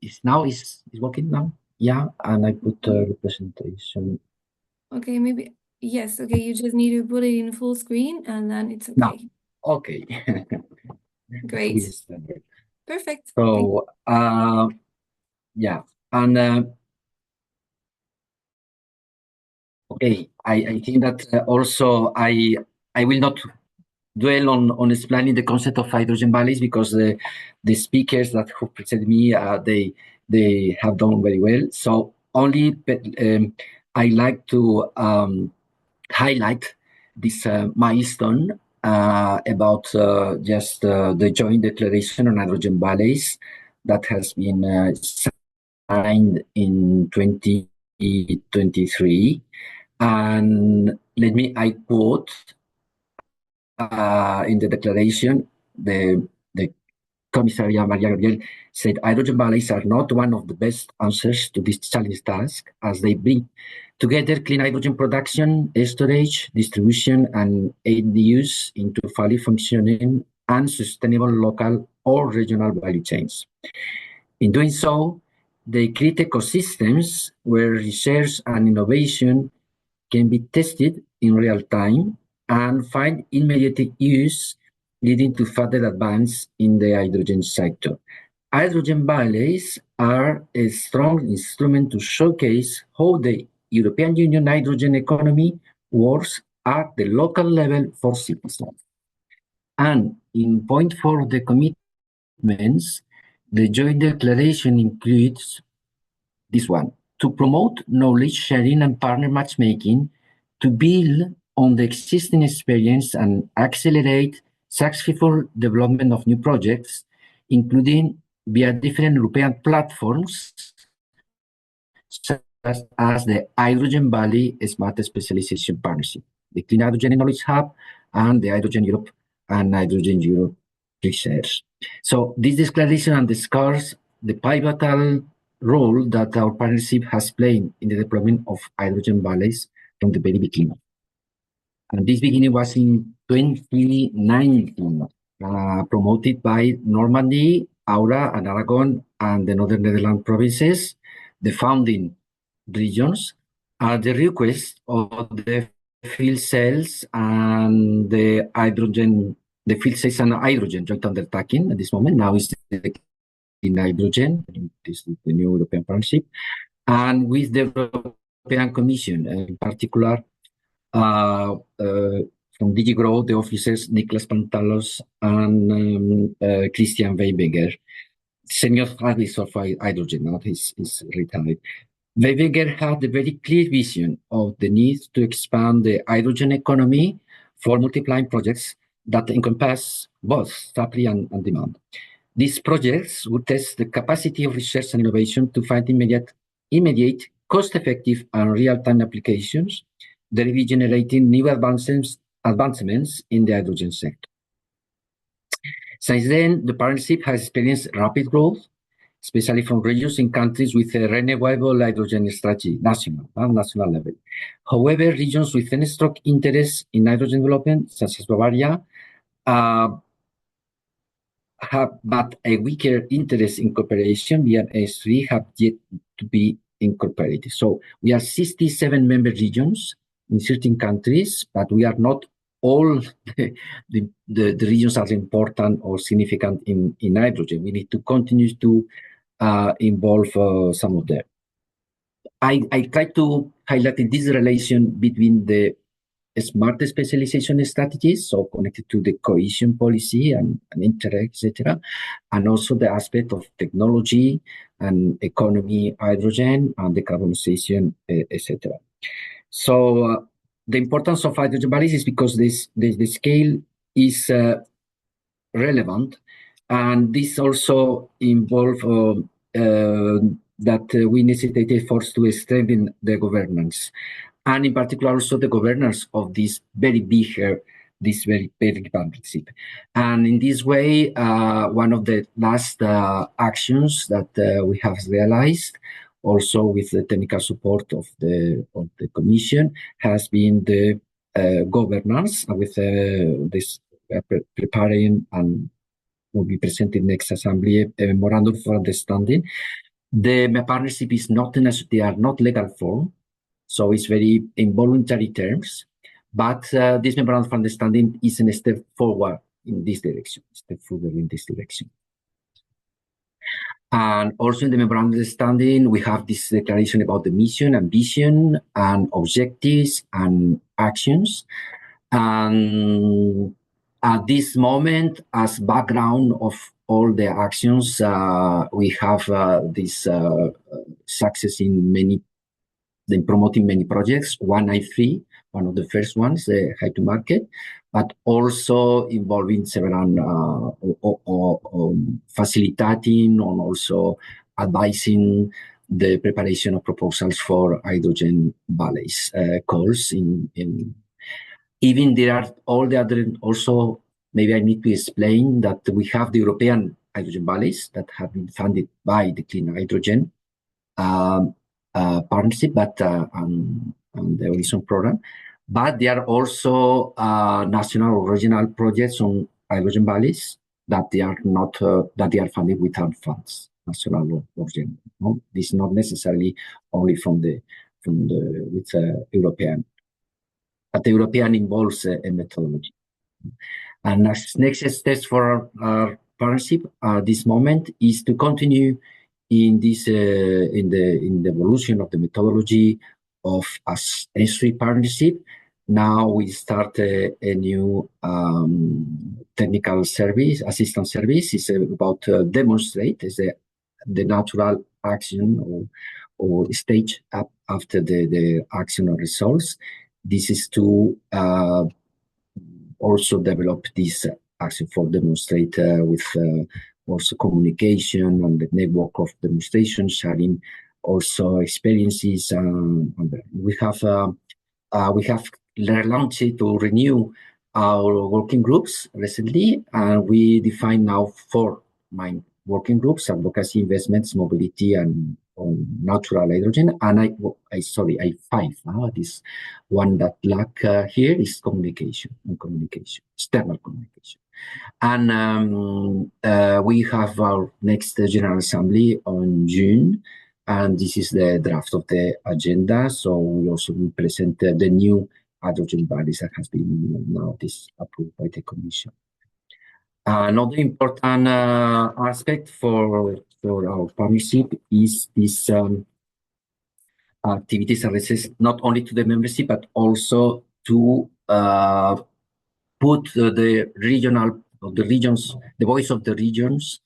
It's working now. Yeah, and I put the presentation. Okay, maybe yes. Okay, you just need to put it in full screen, and then it's okay. No. Okay. Great. Perfect. So yeah, and okay, I think that also I will not dwell on explaining the concept of hydrogen valleys because the speakers that have preceded me they have done very well. So only I like to highlight this milestone about just the joint declaration on hydrogen valleys that has been signed in 2023. And I quote in the declaration, the Commissary Maria Gabriel said, hydrogen valleys are not one of the best answers to this challenging task, as they bring together clean hydrogen production, storage, distribution, and end use into fully functioning and sustainable local or regional value chains. In doing so, they create ecosystems where research and innovation can be tested in real time and find immediate use, leading to further advance in the hydrogen sector. Hydrogen valleys are a strong instrument to showcase how the European Union hydrogen economy works at the local level for citizens. And in point 4 of the commitments, the joint declaration includes this one: to promote knowledge sharing and partner matchmaking, to build on the existing experience and accelerate successful development of new projects, including via different European platforms, such as the Hydrogen Valley Smart Specialization Partnership, the Clean Hydrogen Knowledge Hub, and the Hydrogen Europe and Hydrogen Europe Research. So this declaration underscores the pivotal role that our partnership has played in the deployment of hydrogen valleys from the very beginning. And this beginning was in 2019, promoted by Normandy, Aura, and Aragon, and the Northern Netherlands provinces, the founding regions, at the request of the fuel cells and the hydrogen, joint undertaking at this moment. Now is the in hydrogen, this is the new European partnership, and with the European Commission, in particular from DG Grow, the officers Niklas Pantalos and Christian Weiberger, senior analyst of hydrogen, now he's retired. Weiberger had a very clear vision of the need to expand the hydrogen economy for multiplying projects that encompass both supply and demand. These projects would test the capacity of research and innovation to find immediate, cost-effective, and real-time applications, thereby generating new advancements in the hydrogen sector. Since then, the partnership has experienced rapid growth, especially from regions in countries with a renewable hydrogen strategy, national level. However, regions with any strong interest in hydrogen development, such as Bavaria, have but a weaker interest in cooperation via S3 have yet to be incorporated. So we are 67 member regions in certain countries, but we are not all the regions are important or significant in hydrogen. We need to continue to involve some of them. I try to highlight this relation between the smart specialization strategies, so connected to the cohesion policy and Interreg, etc., and also the aspect of technology and economy, hydrogen, and decarbonization, etc. So the importance of hydrogen valleys is because the scale is relevant, and this also involves that we necessitate efforts to strengthen the governance, and in particular also the governance of this very big partnership. And in this way, one of the last actions that we have realized, also with the technical support of the Commission, has been the governance with this preparing and will be presented next assembly a memorandum for understanding. The partnership is not they are not legal form, so it's very involuntary terms. But this memorandum of understanding is a step forward in this direction. And also in the memorandum of understanding, we have this declaration about the mission and vision and objectives and actions. And at this moment, as background of all the actions, we have this success in promoting many projects. 193, one of the first ones, High to Market, but also involving several facilitating and also advising the preparation of proposals for hydrogen valleys calls even there are all the other also. Maybe I need to explain that we have the European hydrogen valleys that have been funded by the Clean Hydrogen partnership, but and the Horizon program. But there are also national or regional projects on hydrogen valleys that they are not that they are funded without funds, national or regional. No? This is not necessarily only from the European, but the European involves a methodology. And next steps for our partnership at this moment is to continue in this in the evolution of the methodology of as S3 partnership. Now we start a new technical service, assistance service. It's about demonstrate is the natural action or stage up after the action or results. This is to also develop this action for demonstrate with also communication and the network of demonstration, sharing also experiences. We have relaunched to renew our working groups recently, and we define now 4 main working groups: advocacy, investments, mobility, and on natural hydrogen. And I 5. This one that lack here is communication, external communication. And we have our next General Assembly on June, and this is the draft of the agenda. So we also will present the new hydrogen valleys that has been now approved by the Commission. Another important aspect for our partnership is this activities and research, not only to the membership, but also to put the voice of the regions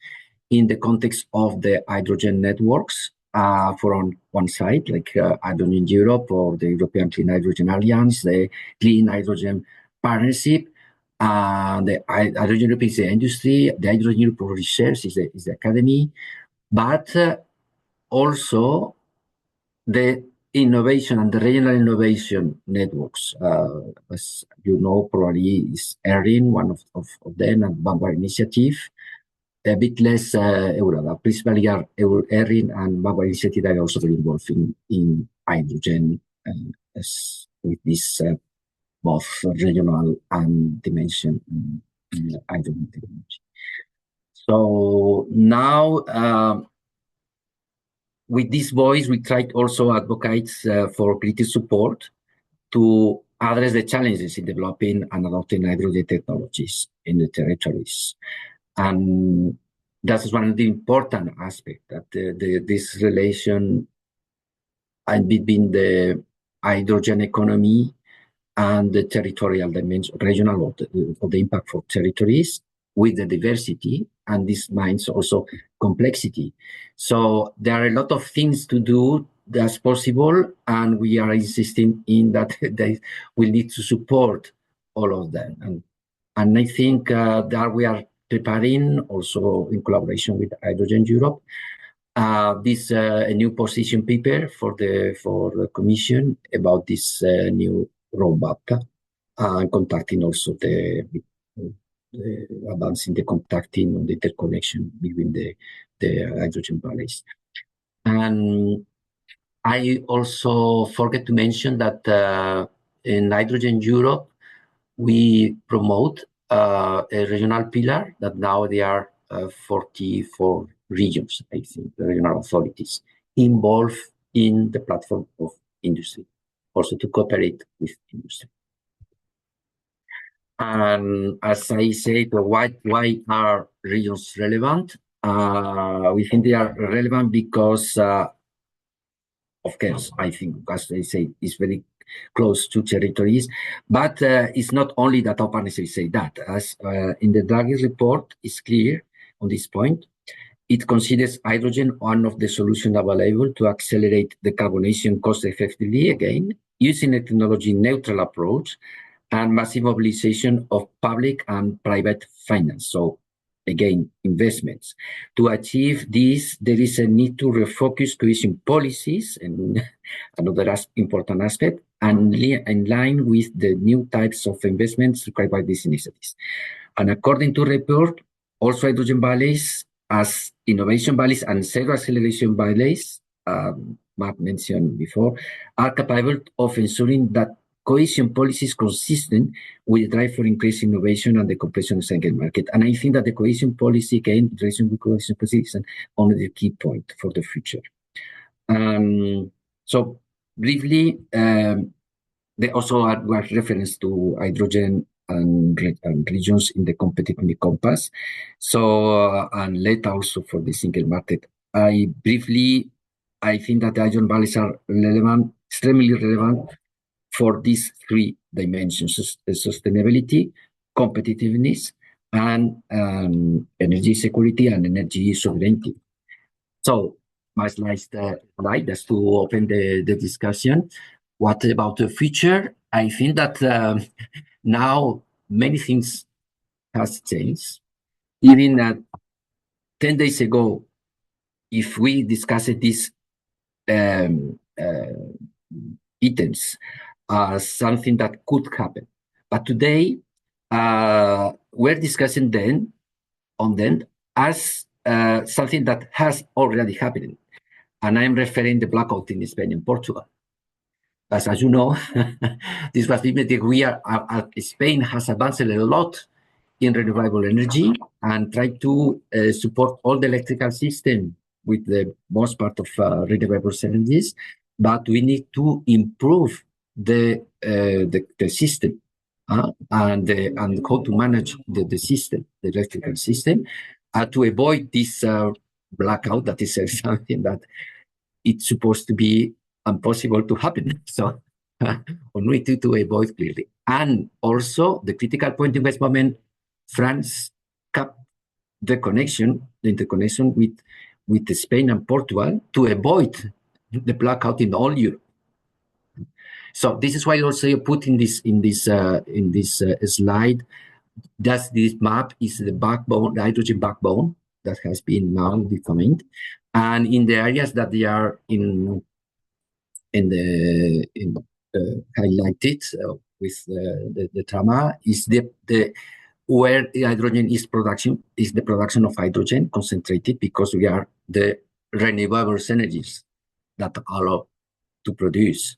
in the context of the hydrogen networks. For on one side, like Hydrogen Europe or the European Clean Hydrogen Alliance, the Clean Hydrogen partnership. The Hydrogen Europe is the industry, the Hydrogen Europe research is the academy, but also the innovation and the regional innovation networks. As you know, probably is ERIN, one of them, and Vanguard Initiative. A bit less Eurada. Principally are ERIN and Vanguard Initiative that are also very involved in hydrogen with this both regional and dimension hydrogen technology. So now, with this voice, we try to also advocate for greater support to address the challenges in developing and adopting hydrogen technologies in the territories. And that is one of the important aspects, that this relation between the hydrogen economy and the territorial dimension, regional of the impact for territories with the diversity, and this means also complexity. So there are a lot of things to do that's possible, and we are insisting in that they will need to support all of them. And I think that we are preparing also in collaboration with Hydrogen Europe this a new position paper for the Commission about this new roadmap, and contacting also the advancing the contacting on the interconnection between the hydrogen valleys. And I also forget to mention that in Hydrogen Europe, we promote a regional pillar that now there are 44 regions, I think, the regional authorities involved in the platform of industry, also to cooperate with industry. And as I said, why are regions relevant? We think they are relevant because, of course, I think, as they say, it's very close to territories, but it's not only that our partners say that. As in the Draghi report, it's clear on this point. It considers hydrogen one of the solutions available to accelerate decarbonization cost effectively, again, using a technology-neutral approach and massive mobilization of public and private finance. So, again, investments. To achieve this, there is a need to refocus cohesion policies, and another important aspect, and in line with the new types of investments required by these initiatives. And according to report, also hydrogen valleys, as innovation valleys and zero acceleration valleys, Marc mentioned before, are capable of ensuring that cohesion policy is consistent with the drive for increased innovation and the completion of the single market. And I think that the cohesion policy, again, relation with cohesion policy is one of the key points for the future. So briefly, they also were reference to hydrogen and regions in the competitive compass. So, and later also for the single market. I think that the hydrogen valleys are relevant, extremely relevant for these three dimensions: sustainability, competitiveness, and energy security and energy sovereignty. So, my slide just to open the discussion. What about the future? I think that now many things has changed. Even 10 days ago, if we discussed these items, something that could happen. But today, we're discussing them as something that has already happened. And I'm referring the blackout in Spain and Portugal. As you know, this was limited. Spain has advanced a lot in renewable energy and tried to support all the electrical system with the most part of renewable energies. But we need to improve the system and how to manage the system, the electrical system, to avoid this blackout that is something that it's supposed to be impossible to happen. So we need to avoid clearly. And also the critical point in this moment, France cut the interconnection with Spain and Portugal to avoid the blackout in all Europe. So this is why also you put in this slide that this map is the backbone, the hydrogen backbone that has been now defined, and in the areas that they are highlighted with the trama is the where the hydrogen is the production of hydrogen concentrated, because we are the renewable energies that allow to produce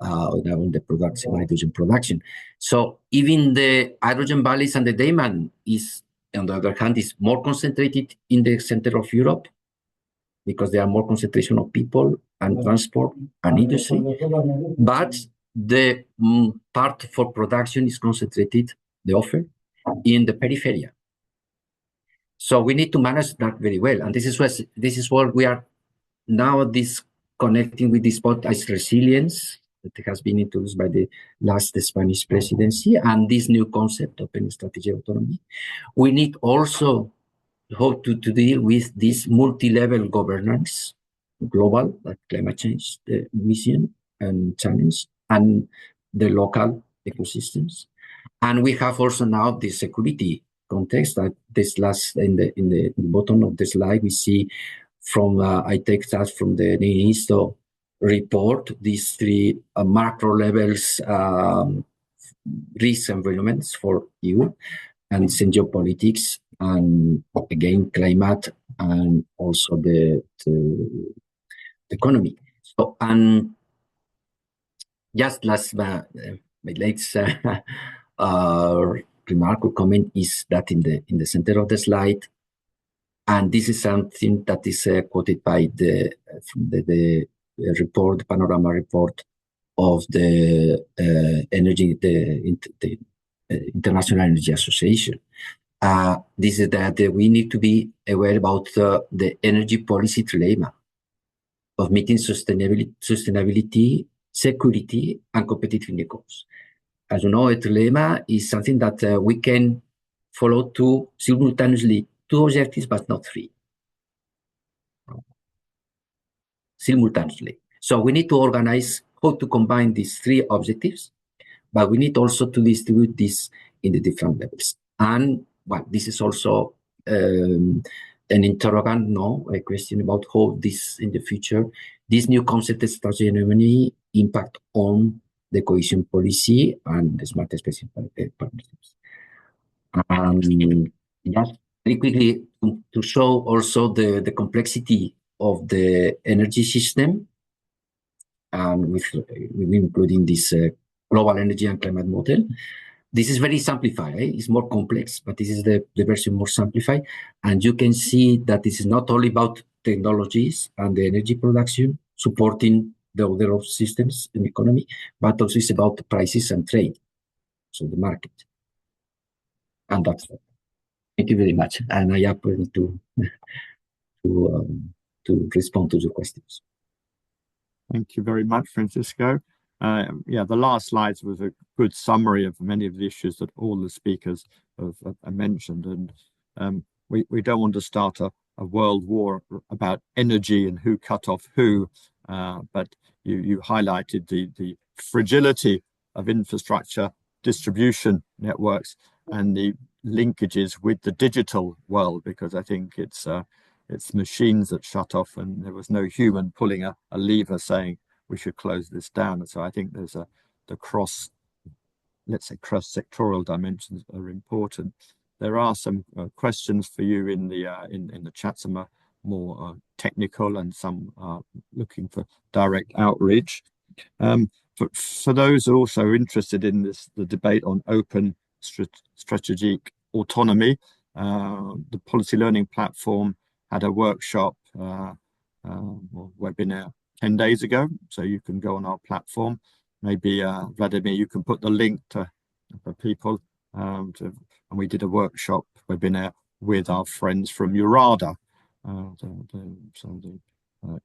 the production, hydrogen production. So even the hydrogen valleys and the demand is, on the other hand, is more concentrated in the center of Europe, because there are more concentration of people and transport and industry. But the part for production is concentrated, the offer, in the periphery. So we need to manage that very well. And this is what we are now connecting with this point as resilience that has been introduced by the Spanish presidency, and this new concept of strategic autonomy. We need also how to deal with this multi-level governance, global, like climate change, the mission and challenge, and the local ecosystems. And we have also now the security context. That this last in the bottom of the slide we see from I take that from the NISTO report, these three macro levels risk environments for EU, and it's in geopolitics, and again climate, and also the economy. So, and just last my latest remark or comment is that in the center of the slide, and this is something that is quoted by the report, panorama report of the International Energy Association. This is that we need to be aware about the energy policy trilemma of meeting sustainability, security, and competitiveness goals. As you know, a trilemma is something that we can follow simultaneously two objectives, but not three. Simultaneously. So we need to organize how to combine these three objectives, but we need also to distribute this in the different levels. And well, this is also an interrogant, a question about how this in the future, this new concept of strategic autonomy impact on the cohesion policy and the smart space partnerships. Just very quickly to show also the complexity of the energy system, and with including this global energy and climate model. This is very simplified. It's more complex, but this is the version more simplified. And you can see that this is not only about technologies and the energy production, supporting the other systems in the economy, but also it's about the prices and trade, so the market. And that's all. Thank you very much. And I am going to respond to the questions. Thank you very much, Francisco. Yeah, the last slides was a good summary of many of the issues that all the speakers have mentioned. And we don't want to start a world war about energy and who cut off who, but you highlighted the fragility of infrastructure distribution networks and the linkages with the digital world, because I think it's machines that shut off, and there was no human pulling a lever saying we should close this down. And so I think there's the cross-sectoral dimensions are important. There are some questions for you in the chat. Some are more technical, and some are looking for direct outreach. But for those also interested in the debate on open strategic autonomy, the Policy Learning Platform had a workshop or webinar 10 days ago, so you can go on our platform. Maybe Vladimir, you can put the link for people. And we did a workshop webinar with our friends from URADA. So the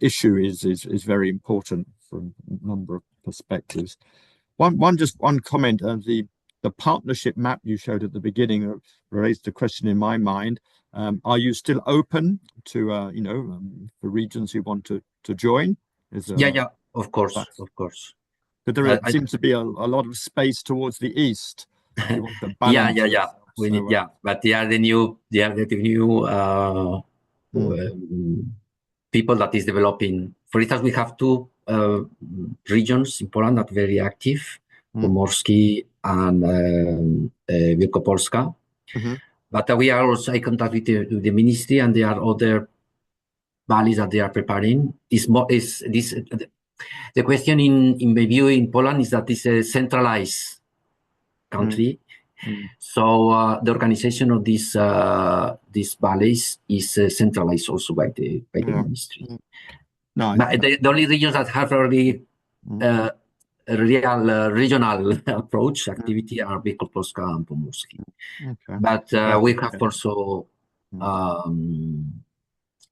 issue is very important from a number of perspectives. One comment. The partnership map you showed at the beginning raised a question in my mind. Are you still open to for regions who want to join? Yeah, of course. But there seems to be a lot of space towards the east. You want to balance but they are the new people that is developing. For instance, we have two regions in Poland that are very active, Pomorski and Wielkopolska. But we are also in contact with the ministry, and there are other valleys that they are preparing. The question in my view in Poland is that it's a centralized country. So the organization of these valleys is centralized also by the ministry. No, but the only regions that have already real regional approach activity are Wielkopolska and Pomorski. But we have also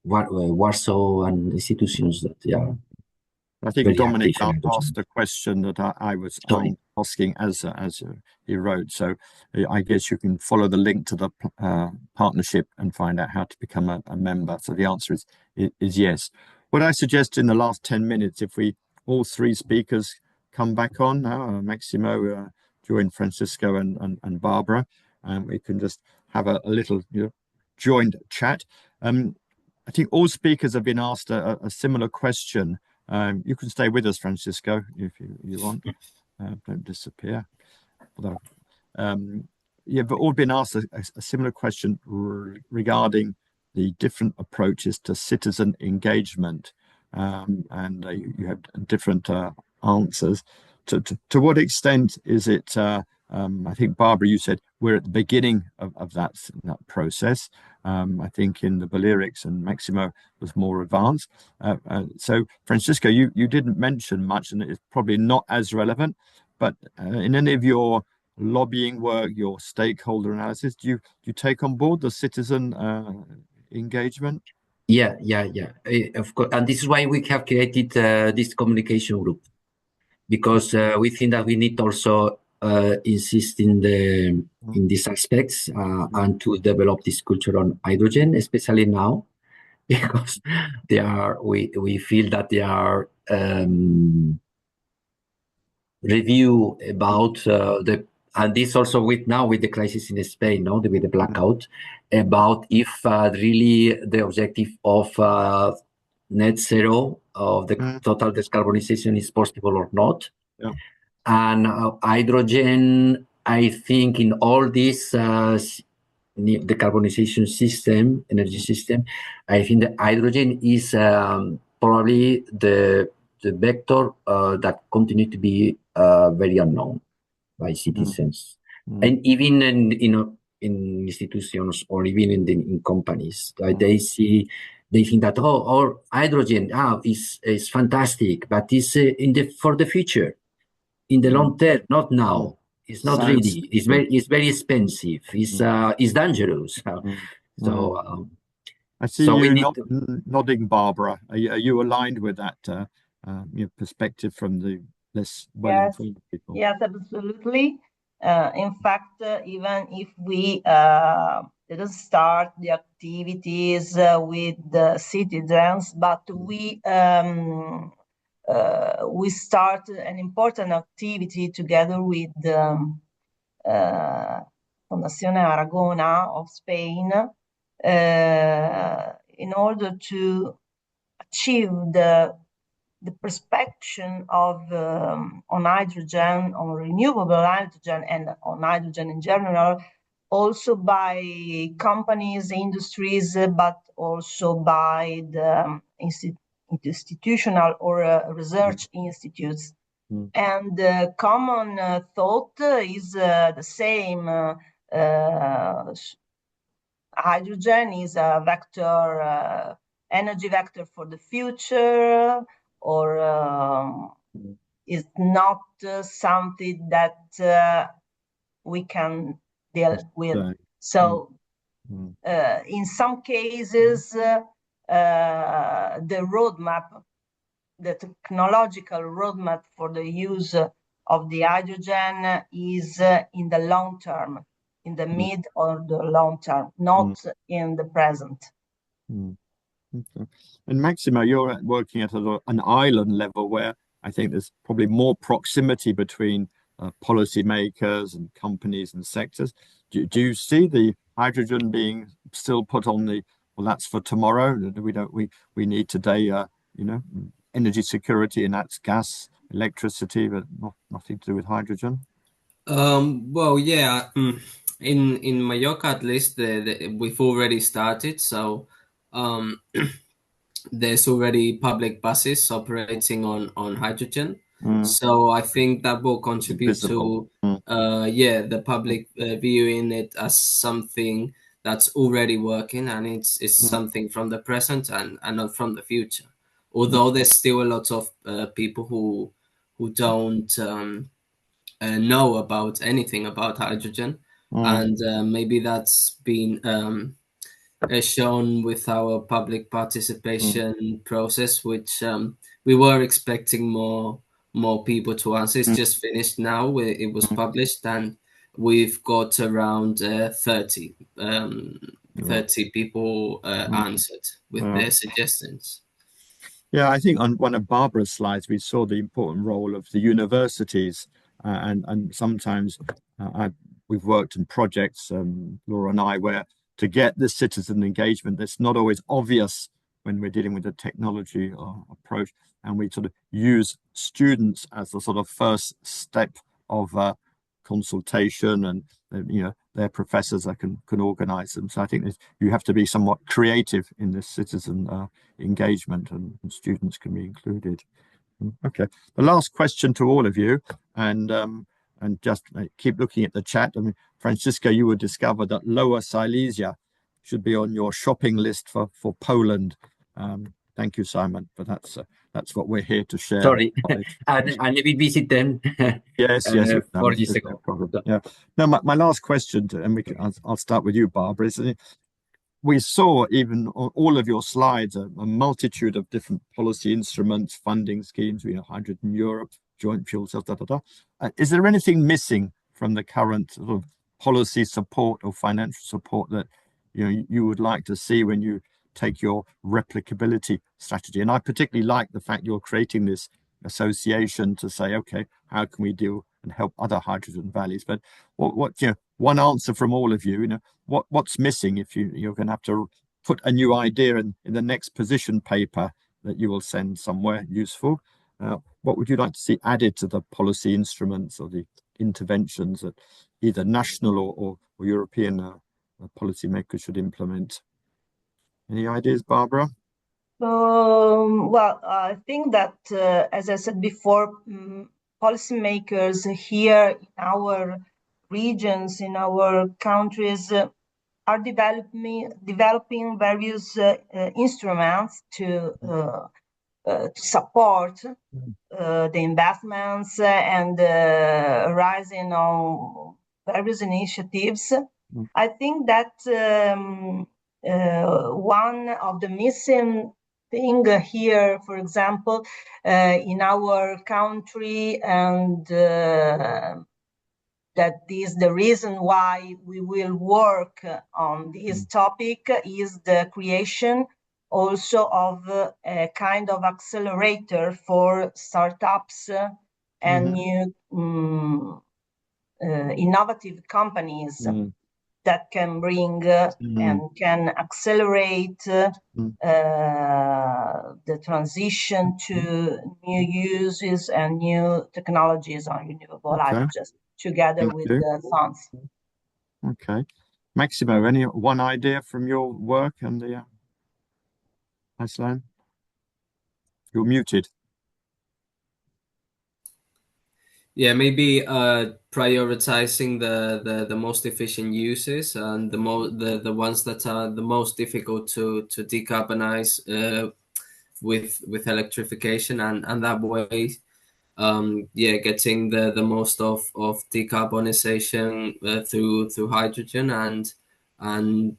Warsaw and institutions that are. I think Dominic asked a question that I was asking as he wrote. So I guess you can follow the link to the partnership and find out how to become a member. So the answer is yes. What I suggest in the last 10 minutes, if we all three speakers come back on now, Maximo, join Francisco and Barbara, and we can just have a little joined chat. I think all speakers have been asked a similar question. You can stay with us, Francisco, if you want. Don't disappear. Although, but all been asked a similar question regarding the different approaches to citizen engagement, and you have different answers. To what extent is it? I think Barbara, you said we're at the beginning of that process. I think in the Balearics and Maximo was more advanced. So Francisco, you didn't mention much, and it's probably not as relevant. But in any of your lobbying work, your stakeholder analysis, do you take on board the citizen engagement? Yeah. Of course, and this is why we have created this communication group, because we think that we need also insist in these aspects and to develop this culture on hydrogen, especially now, because we feel that they are review about and this also with the crisis in Spain, with the blackout, about if really the objective of net zero of the total decarbonization is possible or not. And hydrogen, I think, in all this decarbonization system, energy system, I think that hydrogen is probably the vector that continue to be very unknown by citizens, and even in institutions or even in companies. They think that hydrogen is fantastic, but it's for the future. In the long term, not now. It's not ready. It's very expensive. It's dangerous. So I see you nodding, Barbara. Are you aligned with that perspective from the less well-informed people? Yes, absolutely. In fact, even if we didn't start the activities with the citizens, but we started an important activity together with the Fondazione Aragona of Spain in order to achieve the perspection of on hydrogen, on renewable hydrogen, and on hydrogen in general, also by companies, industries, but also by the institutional or research institutes. And the common thought is the same. Hydrogen is a vector, energy vector for the future, or is not something that we can deal with. So in some cases, the roadmap, the technological roadmap for the use of the hydrogen is in the long term, in the mid or the long term, not in the present. Okay. And Maximo, you're working at an island level where I think there's probably more proximity between policymakers and companies and sectors. Do you see the hydrogen being still put on the, well, that's for tomorrow? We need today, energy security, and that's gas, electricity, but nothing to do with hydrogen? Well, yeah, in Mallorca at least, we've already started. So there's already public buses operating on hydrogen. So I think that will contribute to the public viewing it as something that's already working, and it's something from the present and not from the future. Although there's still a lot of people who don't know about anything about hydrogen, and maybe that's been shown with our public participation process, which we were expecting more people to answer. It's just finished now. It was published, and we've got around 30 people answered with their suggestions. Yeah, I think on one of Barbara's slides, we saw the important role of the universities, and sometimes we've worked in projects, Laura and I, where to get this citizen engagement, that's not always obvious when we're dealing with a technology or approach, and we sort of use students as the sort of first step of consultation, and their professors that can organize them. So I think you have to be somewhat creative in this citizen engagement, and students can be included. Okay, the last question to all of you, and just keep looking at the chat. I mean, Francisco, you would discover that Lower Silesia should be on your shopping list for Poland. Thank you, Simon, but that's what we're here to share. Sorry, I never visit them. Yes, 4 years ago. No problem. Yeah. No, my last question, and I'll start with you, Barbara. Is we saw even on all of your slides a multitude of different policy instruments, funding schemes. Hydrogen Europe, joint fuel cells, Is there anything missing from the current sort of policy support or financial support that you would like to see when you take your replicability strategy? And I particularly like the fact you're creating this association to say, okay, how can we deal and help other hydrogen valleys? But what one answer from all of you, what's missing if you're going to have to put a new idea in the next position paper that you will send somewhere useful? What would you like to see added to the policy instruments or the interventions that either national or European policymakers should implement? Any ideas, Barbara? Well, I think that, as I said before, policymakers here in our regions, in our countries, are developing various instruments to support the investments and rising on various initiatives. I think that one of the missing thing here, for example, in our country, and that is the reason why we will work on this topic, is the creation also of a kind of accelerator for startups and new innovative companies that can bring and can accelerate the transition to new uses and new technologies on renewable hydrogen together with the funds. Okay. Maximo, one idea from your work and the Iceland? You're muted. Yeah, maybe prioritizing the most efficient uses and the ones that are the most difficult to decarbonize with electrification, and that way, getting the most of decarbonization through hydrogen, and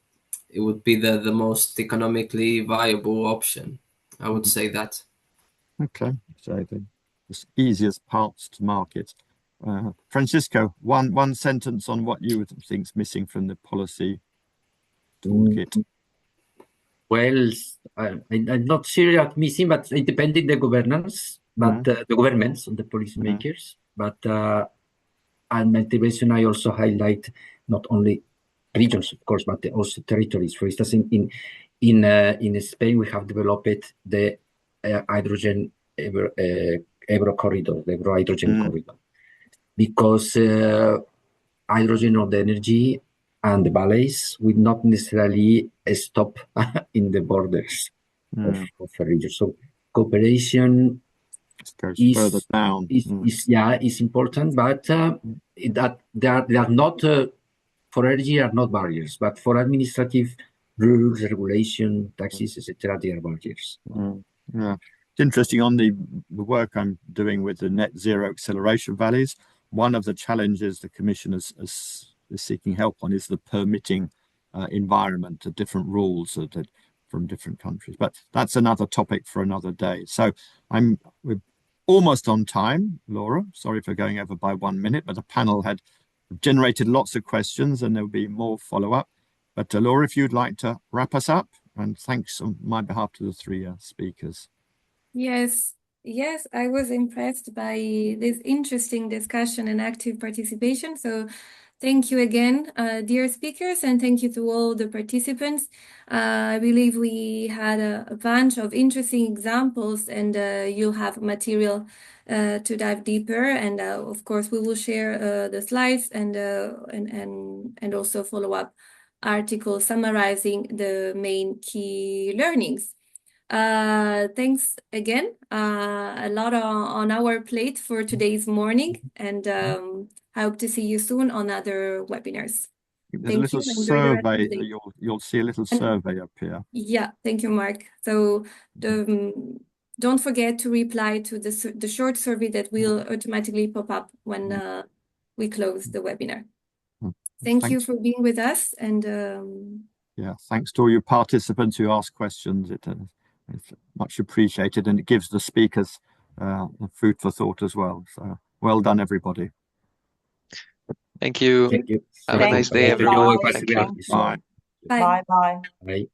it would be the most economically viable option. I would say that. Okay, so the easiest paths to market. Francisco, one sentence on what you would think is missing from the policy toolkit. Well, I'm not sure that's missing, but it depends on the governance. but the governments and the policymakers. But and my intervention, I also highlight not only regions, of course, but also territories. For instance, in Spain, we have developed the hydrogen Ebro corridor, the Ebro hydrogen corridor, because hydrogen or the energy and the valleys will not necessarily stop in the borders of a region. So cooperation is further down. Is important, but that they are not for energy are not barriers, but for administrative rules, regulation, taxes, etc., they are barriers. Yeah, it's interesting on the work I'm doing with the net zero acceleration valleys. One of the challenges the Commission is seeking help on is the permitting environment, the different rules from different countries. But that's another topic for another day. So we're almost on time, Laura. Sorry for going over by 1 minute, but the panel had generated lots of questions and there'll be more follow-up. But Laura, if you'd like to wrap us up, and thanks on my behalf to the three speakers. Yes, I was impressed by this interesting discussion and active participation. So thank you again, dear speakers, and thank you to all the participants. I believe we had a bunch of interesting examples, and you'll have material to dive deeper. And of course, we will share the slides and also follow-up articles summarizing the main key learnings. Thanks again. A lot on our plate for today's morning, and I hope to see you soon on other webinars. There's a little survey. You'll see a little survey up here. Yeah, thank you, Marc. So don't forget to reply to the short survey that will automatically pop up when we close the webinar. Thanks you for being with us, and yeah, thanks to all you participants who asked questions. It's much appreciated, and it gives the speakers food for thought as well. So well done, everybody. Thank you. Thank you. Have a nice day, everyone. Thank you. Bye. Bye. Bye.